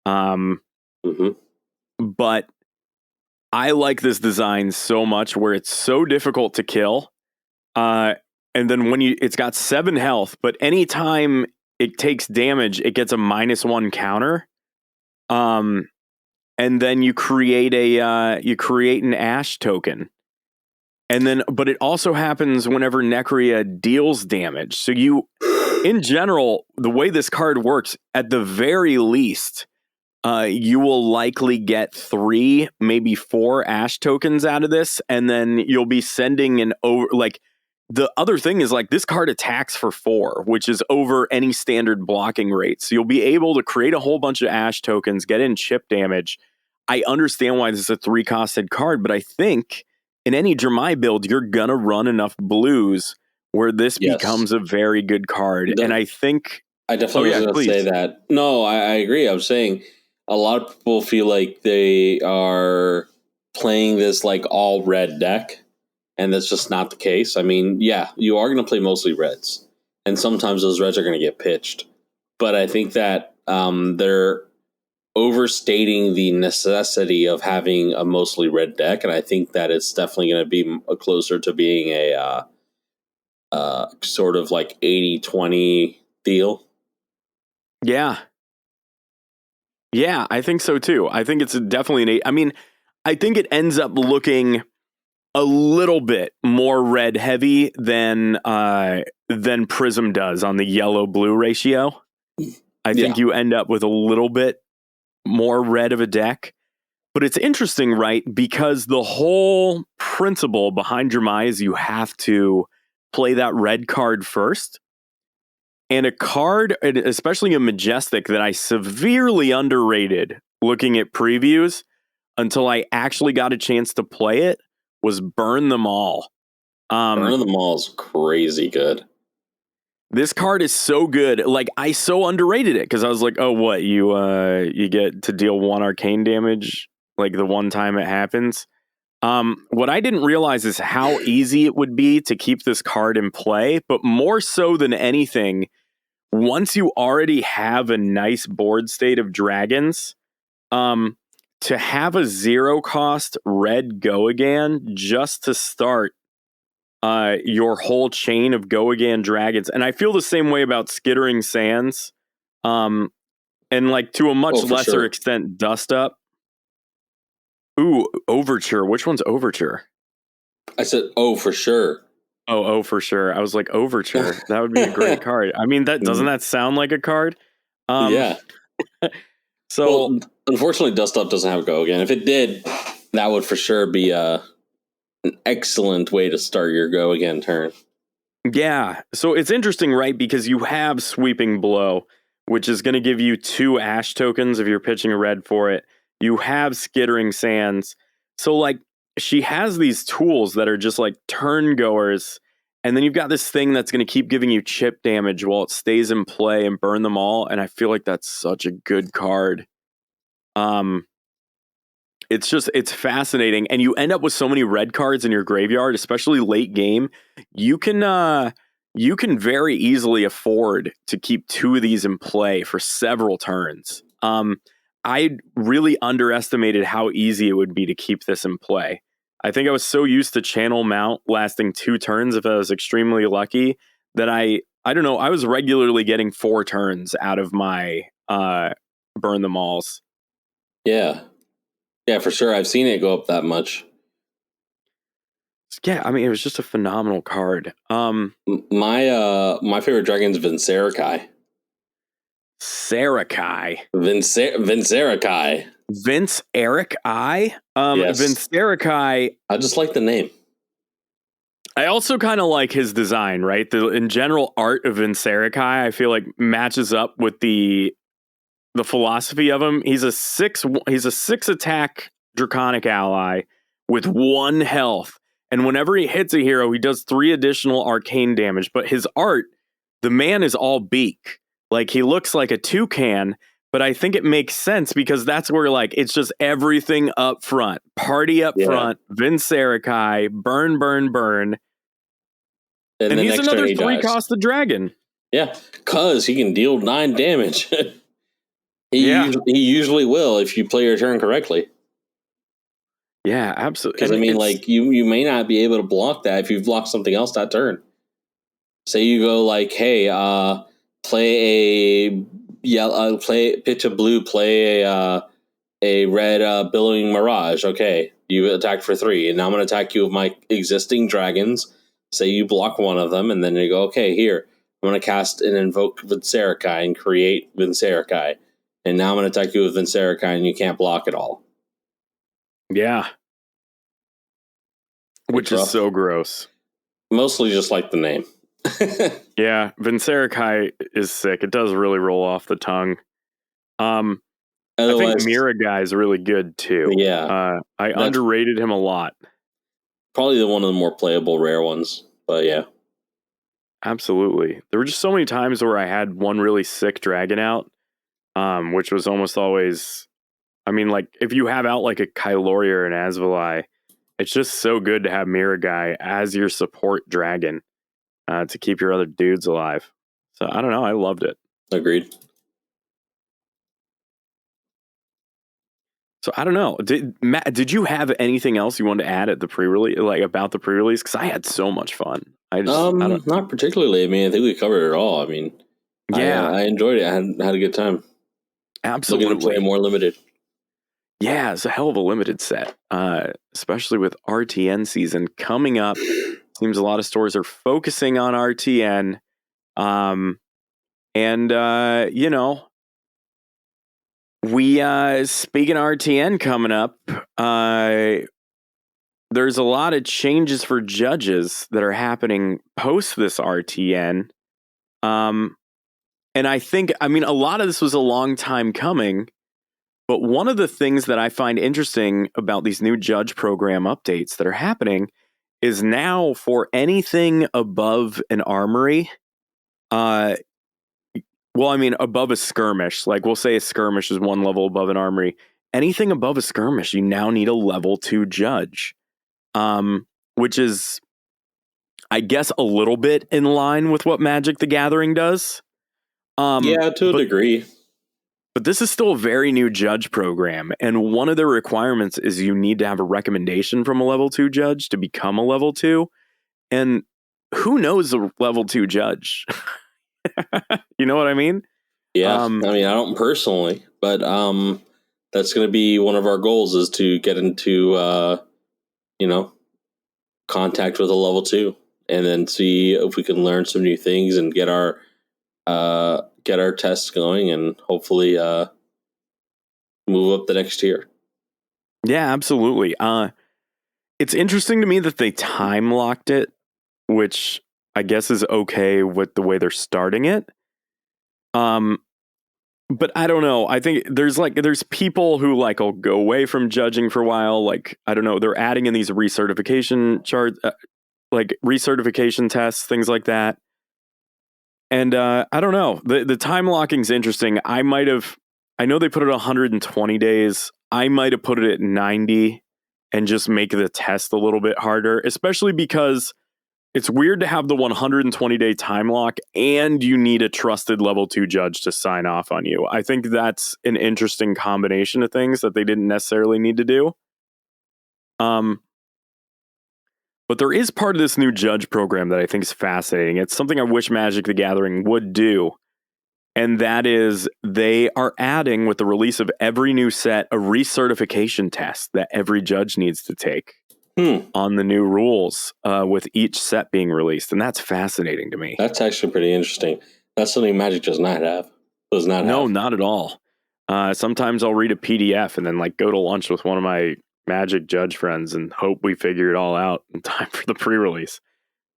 [SPEAKER 1] But I like this design so much where it's so difficult to kill. And then it's got 7 health, but anytime it takes damage, it gets a -1 counter. And then you create an Ash token. And then, but it also happens whenever Necria deals damage. So in general, the way this card works, at the very least, you will likely get 3, maybe 4 Ash tokens out of this, and then you'll be sending the other thing is like this card attacks for 4, which is over any standard blocking rate. So you'll be able to create a whole bunch of Ash tokens, get in chip damage. I understand why this is a 3-costed card, but I think in any Dramai build, you're gonna run enough blues where this becomes a very good card. And I think
[SPEAKER 2] I definitely was going to say that. No, I agree. I was saying a lot of people feel like they are playing this like all red deck, and that's just not the case. I mean, yeah, you are going to play mostly reds. and sometimes those reds are going to get pitched. But I think that they're overstating the necessity of having a mostly red deck, and I think that it's definitely going to be closer to being a sort of like 80-20 deal.
[SPEAKER 1] Yeah. Yeah, I think so too. I think it's definitely an 8. I mean, I think it ends up looking a little bit more red heavy than Prism does on the yellow-blue ratio. I think you end up with a little bit more red of a deck. But it's interesting, right? Because the whole principle behind your Mai is you have to play that red card first. And a card, especially a Majestic, that I severely underrated looking at previews until I actually got a chance to play it, was Burn Them All.
[SPEAKER 2] Burn Them All is crazy good.
[SPEAKER 1] This card is so good. Like, I so underrated it because I was like, oh, what? You get to deal 1 arcane damage like the one time it happens. What I didn't realize is how easy it would be to keep this card in play, but more so than anything, once you already have a nice board state of dragons, to have a 0 cost red go again just to start your whole chain of go again dragons. And I feel the same way about Skittering Sands, and like to a much lesser extent, Dust Up. Ooh, Overture. Which one's Overture?
[SPEAKER 2] I said, oh, for sure.
[SPEAKER 1] Oh, for sure. I was like, Overture. That would be a great card. I mean, doesn't that sound like a card?
[SPEAKER 2] Yeah. So, unfortunately, Dust Up doesn't have a go again. If it did, that would for sure be an excellent way to start your go again turn.
[SPEAKER 1] Yeah. So it's interesting, right? Because you have Sweeping Blow, which is going to give you 2 Ash tokens if you're pitching a red for it. You have Skittering Sands. So, like, she has these tools that are just like turn goers. And then you've got this thing that's going to keep giving you chip damage while it stays in play and Burn Them All. And I feel like that's such a good card. It's fascinating. And you end up with so many red cards in your graveyard, especially late game. You can very easily afford to keep 2 of these in play for several turns. I really underestimated how easy it would be to keep this in play. I think I was so used to Channel Mount lasting 2 turns if I was extremely lucky that I don't know, I was regularly getting 4 turns out of my Burn Them Alls.
[SPEAKER 2] Yeah. Yeah, for sure. I've seen it go up that much.
[SPEAKER 1] Yeah, I mean, it was just a phenomenal card.
[SPEAKER 2] My favorite dragon's Vincerakai.
[SPEAKER 1] Sarakai.
[SPEAKER 2] Vincerakai.
[SPEAKER 1] Vince Eric I.
[SPEAKER 2] Yes.
[SPEAKER 1] Vincerakai.
[SPEAKER 2] I just like the name.
[SPEAKER 1] I also kind of like his design, right? The in general art of Vincerakai, I feel like matches up with the philosophy of him. He's a 6 attack draconic ally with 1 health. And whenever he hits a hero, he does 3 additional arcane damage. But his art, the man is all beak. Like, he looks like a toucan, but I think it makes sense because that's where, like, it's just everything up front. Party up front, Vincerakai, burn, burn, burn. And he's another 3-costed dragon.
[SPEAKER 2] Yeah, because he can deal 9 damage. He usually will if you play your turn correctly.
[SPEAKER 1] Yeah, absolutely.
[SPEAKER 2] Because, I mean, like, you may not be able to block that if you've blocked something else that turn. Say you go, like, hey, pitch a blue, play a red Billowing Mirage. Okay, you attacked for 3, and now I'm going to attack you with my existing dragons. Say you block one of them, and then you go, okay, here, I'm going to cast and invoke Vincerakai and create Vincerakai. And now I'm going to attack you with Vincerakai, and you can't block at all.
[SPEAKER 1] Yeah. Which is so gross.
[SPEAKER 2] Mostly just like the name.
[SPEAKER 1] Yeah, Vincerakai is sick. It does really roll off the tongue. I think Mira Guy is really good too.
[SPEAKER 2] Yeah.
[SPEAKER 1] I underrated him a lot.
[SPEAKER 2] Probably one of the more playable rare ones, but yeah.
[SPEAKER 1] Absolutely. There were just so many times where I had one really sick dragon out, which was almost always, I mean, like, if you have out like a Kylori or an Asvalai, it's just so good to have Mira Guy as your support dragon. to keep your other dudes alive. So I don't know. I loved it.
[SPEAKER 2] Agreed.
[SPEAKER 1] So I don't know. Matt, did you have anything else you wanted to add at the pre-release, like about the pre-release? Because I had so much fun. I don't.
[SPEAKER 2] Not particularly. I mean, I think we covered it all. I mean,
[SPEAKER 1] yeah,
[SPEAKER 2] I enjoyed it. I had a good time.
[SPEAKER 1] Absolutely.
[SPEAKER 2] Looking to play more limited.
[SPEAKER 1] Yeah, it's a hell of a limited set, especially with RTN season coming up. Seems a lot of stores are focusing on RTN. You know, we speaking of RTN coming up, there's a lot of changes for judges that are happening post this RTN. And I think, I mean, a lot of this was a long time coming, but one of the things that I find interesting about these new judge program updates that are happening is now for anything above an armory, well, I mean, above a skirmish, like we'll say a skirmish is one level above an armory. Anything above a skirmish, you now need a level 2 judge, which is, I guess, a little bit in line with what Magic the Gathering does.
[SPEAKER 2] Yeah, to a degree.
[SPEAKER 1] But this is still a very new judge program, and one of the requirements is you need to have a recommendation from a level 2 judge to become a level 2. And who knows a level 2 judge? You know what I mean?
[SPEAKER 2] Yeah, I mean, I don't personally, but that's going to be one of our goals is to get into, contact with a level 2 and then see if we can learn some new things and get our tests going and hopefully move up the next tier.
[SPEAKER 1] Yeah, absolutely. It's interesting to me that they time locked it, which I guess is okay with the way they're starting it. But I don't know. I think there's people who will go away from judging for a while. Like, I don't know, they're adding in these recertification charts, recertification tests, things like that. And I don't know. The time locking's interesting. I know they put it 120 days. I might have put it at 90 and just make the test a little bit harder, especially because it's weird to have the 120-day time lock and you need a trusted level 2 judge to sign off on you. I think that's an interesting combination of things that they didn't necessarily need to do. But there is part of this new judge program that I think is fascinating. It's something I wish Magic the Gathering would do. And that is they are adding, with the release of every new set, a recertification test that every judge needs to take. On the new rules with each set being released. And that's fascinating to me.
[SPEAKER 2] That's actually pretty interesting. That's something Magic does not have.
[SPEAKER 1] No, not at all. Sometimes I'll read a PDF and then go to lunch with one of my Magic judge friends and hope we figure it all out in time for the pre-release.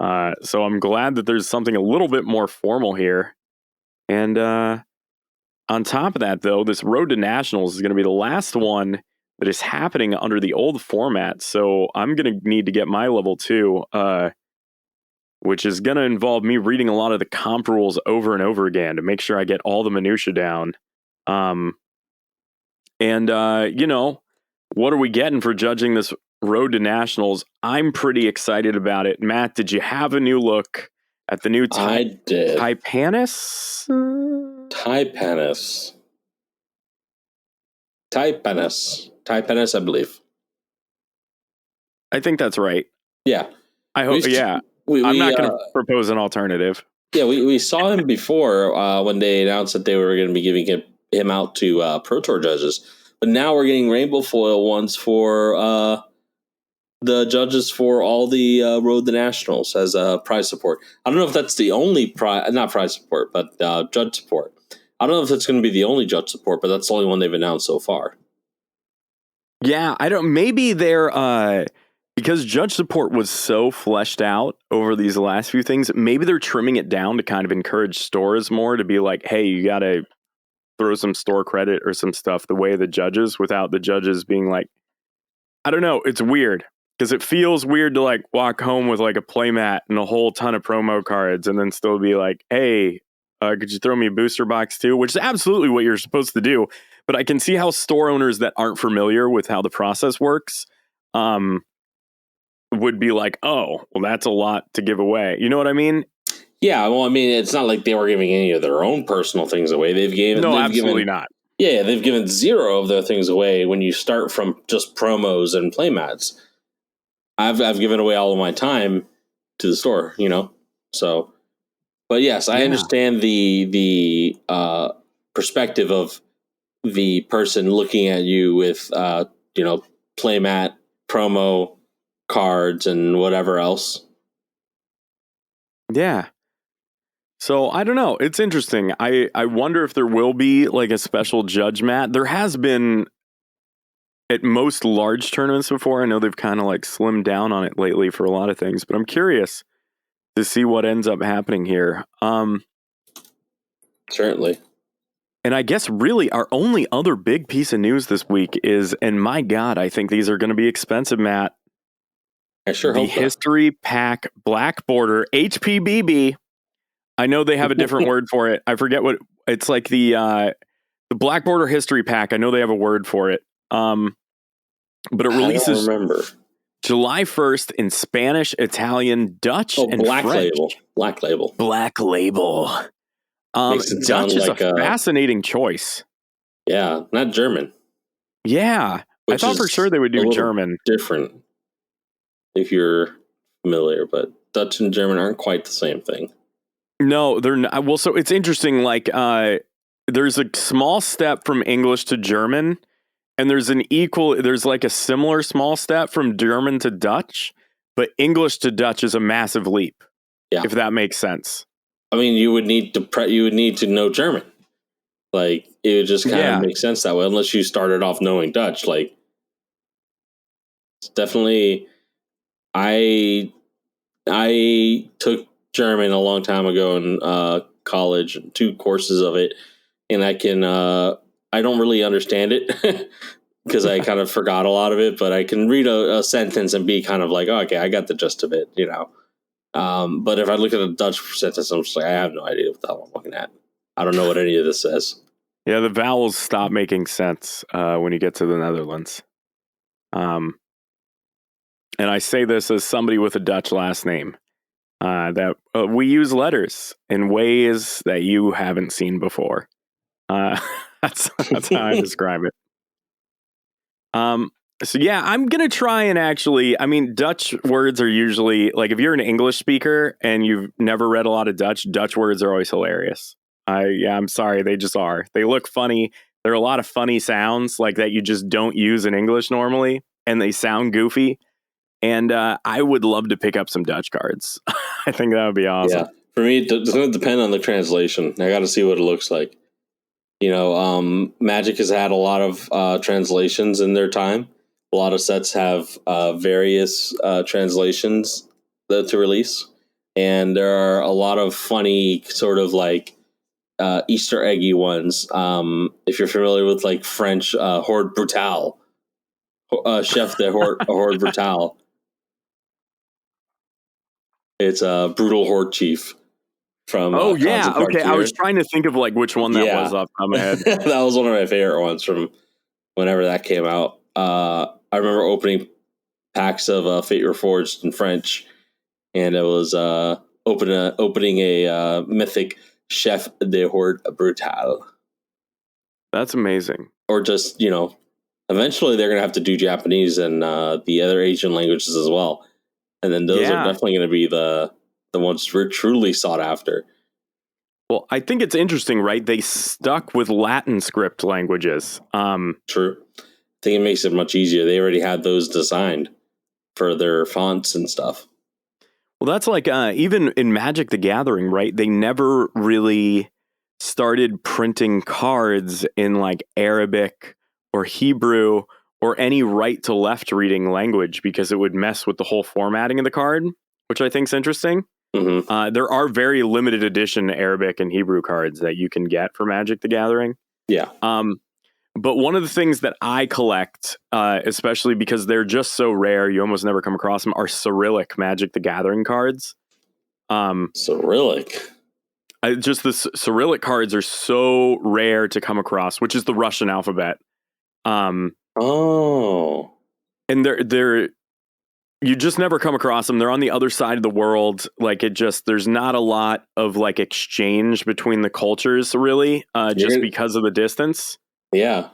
[SPEAKER 1] So I'm glad that there's something a little bit more formal here. And on top of that, though, this Road to Nationals is going to be the last one that is happening under the old format. So I'm going to need to get my level 2, which is going to involve me reading a lot of the comp rules over and over again to make sure I get all the minutia down. What are we getting for judging this Road to Nationals? I'm pretty excited about it. Matt, did you have a new look at the new
[SPEAKER 2] I did.
[SPEAKER 1] Taipanis?
[SPEAKER 2] Taipanis, I believe.
[SPEAKER 1] I think that's right.
[SPEAKER 2] Yeah.
[SPEAKER 1] I hope. I'm not going to propose an alternative.
[SPEAKER 2] Yeah, we saw him before when they announced that they were going to be giving him out to Pro Tour judges. But now we're getting rainbow foil ones for the judges for all the Road to Nationals as prize support. I don't know if that's the only not prize support, but judge support. I don't know if it's going to be the only judge support, but that's the only one they've announced so far.
[SPEAKER 1] Yeah, I don't. Maybe they're because judge support was so fleshed out over these last few things. Maybe they're trimming it down to kind of encourage stores more to be like, hey, you got to throw some store credit or some stuff the way the judges, without the judges being like, I don't know. It's weird because it feels weird to walk home with a playmat and a whole ton of promo cards and then still be like, hey, could you throw me a booster box too? Which is absolutely what you're supposed to do. But I can see how store owners that aren't familiar with how the process works would be like, oh, well, that's a lot to give away. You know what I mean?
[SPEAKER 2] Yeah, well, I mean, it's not like they were giving any of their own personal things away.
[SPEAKER 1] Absolutely not.
[SPEAKER 2] Yeah, they've given 0 of their things away when you start from just promos and playmats. I've given away all of my time to the store, So, but yes, I understand the perspective of the person looking at you with playmat, promo, cards, and whatever else.
[SPEAKER 1] Yeah. So I don't know. It's interesting. I wonder if there will be like a special judge, Matt. There has been at most large tournaments before. I know they've kind of like slimmed down on it lately for a lot of things, but I'm curious to see what ends up happening here.
[SPEAKER 2] Certainly.
[SPEAKER 1] And I guess really our only other big piece of news this week is, and my God, I think these are going to be expensive, Matt.
[SPEAKER 2] I sure hope
[SPEAKER 1] the History Pack Black Border HPBB. I know they have a different word for it. I forget what it's like. The Black Border History Pack. I know they have a word for it. But it releases July 1st in Spanish, Italian, Dutch, and
[SPEAKER 2] Black
[SPEAKER 1] French.
[SPEAKER 2] Black Label.
[SPEAKER 1] Black Label. Dutch is like a fascinating choice.
[SPEAKER 2] Yeah, not German.
[SPEAKER 1] Yeah, I thought for sure they would do German.
[SPEAKER 2] Different, if you're familiar, but Dutch and German aren't quite the same thing.
[SPEAKER 1] No, they're not. Well, so it's interesting. Like, there's a small step from English to German, and there's like a similar small step from German to Dutch, but English to Dutch is a massive leap. Yeah, if that makes sense.
[SPEAKER 2] I mean, you would need to know German. Like, it would just kind of make sense that way, unless you started off knowing Dutch. Like, it's definitely, I took German a long time ago in college, 2 courses of it, and I don't really understand it because I kind of forgot a lot of it, but I can read a sentence and be kind of like, oh, okay, I got the gist of it, But if I look at a Dutch sentence, I'm just like, I have no idea what the hell I'm looking at. I don't know what any of this says.
[SPEAKER 1] Yeah, the vowels stop making sense when you get to the Netherlands. And I say this as somebody with a Dutch last name. That we use letters in ways that you haven't seen before. That's how I describe it. So yeah, I'm gonna try and actually. I mean, Dutch words are usually like if you're an English speaker and you've never read a lot of Dutch, Dutch words are always hilarious. I'm sorry, they just are. They look funny. There are a lot of funny sounds like that you just don't use in English normally, and they sound goofy. And I would love to pick up some Dutch cards. I think that would be awesome. Yeah.
[SPEAKER 2] For me, it doesn't depend on the translation. I got to see what it looks like. Magic has had a lot of translations in their time. A lot of sets have various translations to release. And there are a lot of funny sort of like Easter eggy ones. If you're familiar with like French Horde Brutale, Chef de Horde Brutale. It's a brutal horde chief from.
[SPEAKER 1] Okay. I was trying to think of like which one that was off on my head.
[SPEAKER 2] That was one of my favorite ones from whenever that came out. I remember opening packs of Fate Reforged in French, and it was opening a mythic Chef de Horde Brutale.
[SPEAKER 1] That's amazing.
[SPEAKER 2] Or just eventually they're gonna have to do Japanese and the other Asian languages as well. And then those are definitely going to be the ones we're truly sought after.
[SPEAKER 1] Well, I think it's interesting, right? They stuck with Latin script languages.
[SPEAKER 2] True. I think it makes it much easier. They already had those designed for their fonts and stuff.
[SPEAKER 1] Well, that's like even in Magic the Gathering, right? They never really started printing cards in like Arabic or Hebrew or any right to left reading language because it would mess with the whole formatting of the card, which I think is interesting.
[SPEAKER 2] Mm-hmm.
[SPEAKER 1] There are very limited edition Arabic and Hebrew cards that you can get for Magic the Gathering.
[SPEAKER 2] Yeah.
[SPEAKER 1] But one of the things that I collect, especially because they're just so rare, you almost never come across them, are Cyrillic Magic the Gathering cards.
[SPEAKER 2] Cyrillic?
[SPEAKER 1] Just the Cyrillic cards are so rare to come across, which is the Russian alphabet.
[SPEAKER 2] Oh,
[SPEAKER 1] and they're you just never come across them. They're on the other side of the world. Like there's not a lot of like exchange between the cultures really, just because of the distance.
[SPEAKER 2] Yeah.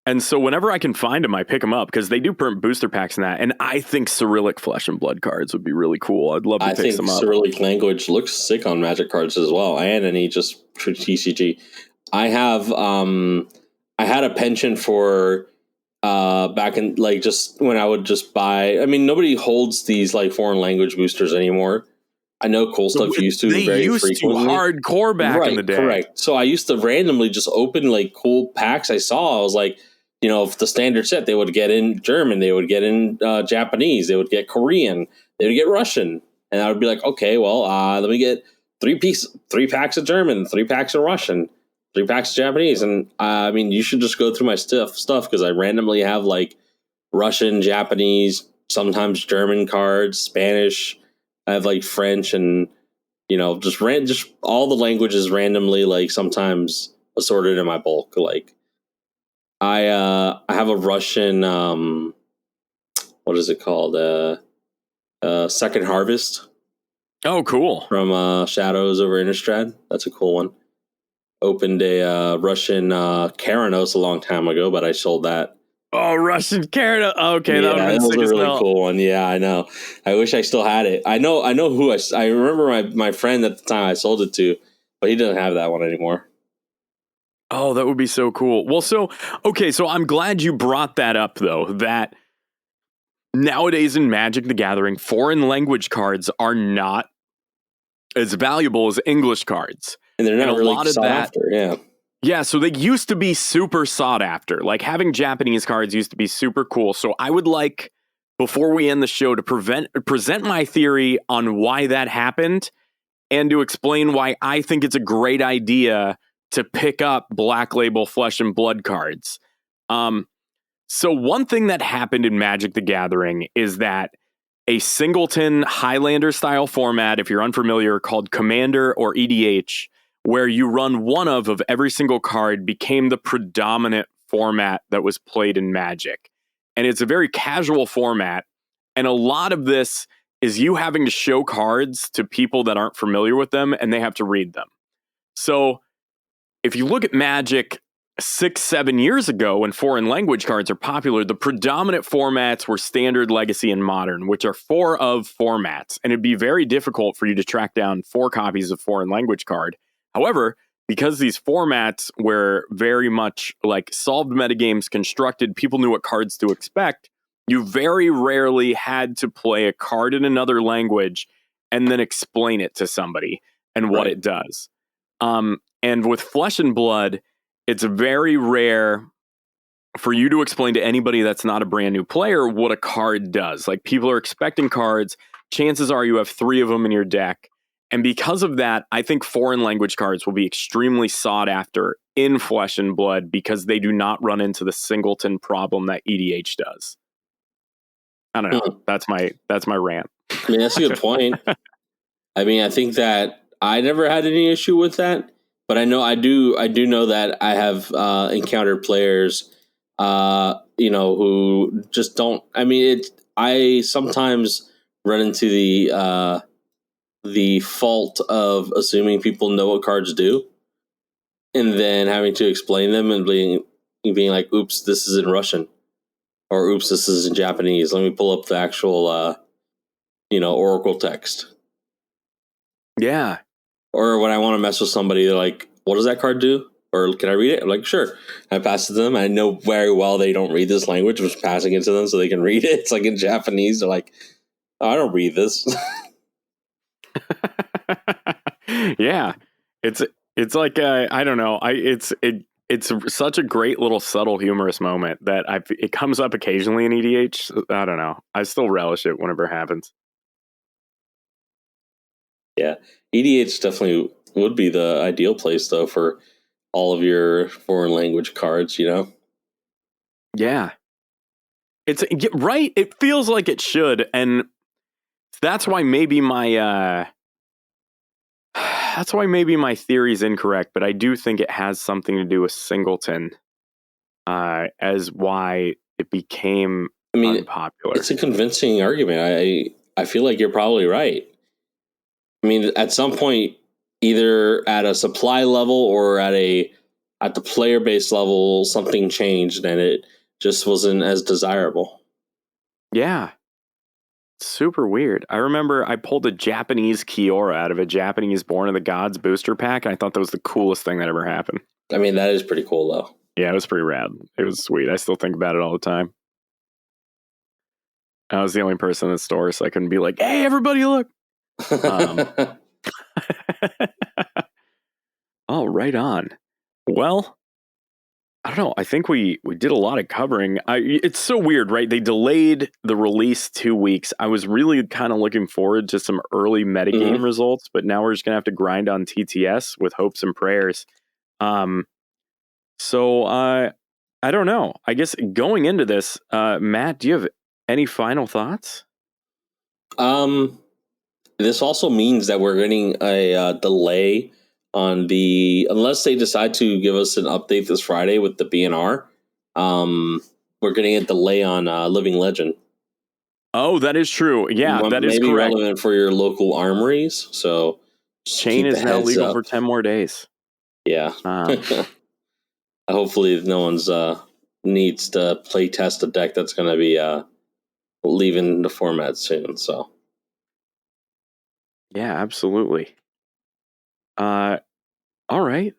[SPEAKER 1] And so whenever I can find them, I pick them up because they do print booster packs in that. And I think Cyrillic Flesh and Blood cards would be really cool. I'd love to pick some up.
[SPEAKER 2] Cyrillic language looks sick on Magic cards as well, and any just for TCG. I have I had a penchant for back in like just when I would just buy. I mean, nobody holds these like foreign language boosters anymore. I know Cool Stuff used to very frequently.
[SPEAKER 1] Hardcore back in the day.
[SPEAKER 2] Correct. So I used to randomly just open like cool packs I saw. I was like, you know, if the standard set, they would get in German, they would get in Japanese, they would get Korean, they would get Russian. And I would be like, okay, well, let me get 3 packs of German, 3 packs of Russian, 3 packs of Japanese. And I mean, you should just go through my stuff because I randomly have like Russian, Japanese, sometimes German cards, Spanish. I have like French and, you know, just all the languages randomly, like sometimes assorted in my bulk. Like I have a Russian, what is it called? Second Harvest.
[SPEAKER 1] Oh, cool.
[SPEAKER 2] From Shadows over Innistrad. That's a cool one. Opened a Russian Karanos a long time ago, but I sold that.
[SPEAKER 1] Oh, Russian Karanos. Okay,
[SPEAKER 2] that
[SPEAKER 1] would have been sick
[SPEAKER 2] was
[SPEAKER 1] as
[SPEAKER 2] a really
[SPEAKER 1] hell.
[SPEAKER 2] cool one. Yeah, I know. I wish I still had it. I know who I remember my friend at the time I sold it to, but he doesn't have that one anymore.
[SPEAKER 1] Oh, that would be so cool. Well, so I'm glad you brought that up, though, that nowadays in Magic the Gathering, foreign language cards are not as valuable as English cards.
[SPEAKER 2] And they're not really sought after, yeah.
[SPEAKER 1] Yeah, so they used to be super sought after. Like having Japanese cards used to be super cool. So I would like, before we end the show, to present my theory on why that happened and to explain why I think it's a great idea to pick up Black Label Flesh and Blood cards. So one thing that happened in Magic the Gathering is that a singleton Highlander style format, if you're unfamiliar, called Commander or EDH, where you run one of every single card, became the predominant format that was played in Magic. And it's a very casual format. And a lot of this is you having to show cards to people that aren't familiar with them, and they have to read them. So if you look at Magic 6-7 years ago, when foreign language cards are popular, the predominant formats were Standard, Legacy, and Modern, which are 4 of formats. And it'd be very difficult for you to track down 4 copies of foreign language card. However, because these formats were very much like solved metagames constructed, people knew what cards to expect, you very rarely had to play a card in another language and then explain it to somebody and what it does. And with Flesh and Blood, it's very rare for you to explain to anybody that's not a brand new player what a card does. Like, people are expecting cards. Chances are you have 3 of them in your deck. And because of that, I think foreign language cards will be extremely sought after in Flesh and Blood because they do not run into the singleton problem that EDH does. I don't know. That's my rant.
[SPEAKER 2] I mean, that's a good point. I mean, I think that I never had any issue with that, but I do know that I have encountered players, who just don't. I mean, I sometimes run into the fault of assuming people know what cards do, and then having to explain them and being like, "Oops, this is in Russian," or "Oops, this is in Japanese." Let me pull up the actual, Oracle text.
[SPEAKER 1] Yeah.
[SPEAKER 2] Or when I want to mess with somebody, they're like, "What does that card do?" Or, "Can I read it?" I'm like, "Sure." I pass it to them. I know very well they don't read this language. I'm just passing it to them so they can read it. It's like in Japanese. They're like, "Oh, I don't read this."
[SPEAKER 1] Yeah, it's like I don't know. It's such a great little subtle humorous moment that it comes up occasionally in EDH. I don't know. I still relish it whenever it happens.
[SPEAKER 2] Yeah, EDH definitely would be the ideal place though for all of your foreign language cards.
[SPEAKER 1] Yeah, it's right. It feels like it should, and that's why maybe my theory is incorrect, but I do think it has something to do with singleton, as why it became
[SPEAKER 2] I mean,
[SPEAKER 1] unpopular.
[SPEAKER 2] It's a convincing argument. I feel like you're probably right. I mean, at some point, either at a supply level or at the player base level, something changed and it just wasn't as desirable.
[SPEAKER 1] Yeah. Super weird. I remember I pulled a Japanese Kiora out of a Japanese Born of the Gods booster pack, and I thought that was the coolest thing that ever happened.
[SPEAKER 2] I mean, that is pretty cool, though.
[SPEAKER 1] Yeah, it was pretty rad. It was sweet. I still think about it all the time. I was the only person in the store, so I couldn't be like, hey, everybody, look. Oh, right on. Well, I don't know. I think we did a lot of covering. It's so weird, right? They delayed the release 2 weeks. I was really kind of looking forward to some early metagame results, but now we're just going to have to grind on TTS with hopes and prayers. So I don't know. I guess going into this, Matt, do you have any final thoughts?
[SPEAKER 2] This also means that we're getting a delay on unless they decide to give us an update this Friday with the BNR. We're getting a delay on Living Legend.
[SPEAKER 1] Oh, that is true. Yeah, that is correct.
[SPEAKER 2] Maybe relevant for your local armories. So
[SPEAKER 1] Chain is now legal for 10 more days.
[SPEAKER 2] Yeah. Hopefully no one's needs to play test a deck that's going to be leaving the format soon. So
[SPEAKER 1] yeah, absolutely. All right.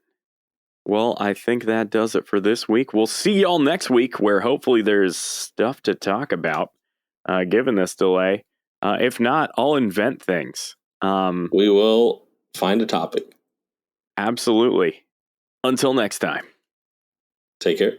[SPEAKER 1] Well, I think that does it for this week. We'll see y'all next week, where hopefully there's stuff to talk about, given this delay. If not, I'll invent things.
[SPEAKER 2] We will find a topic.
[SPEAKER 1] Absolutely. Until next time.
[SPEAKER 2] Take care.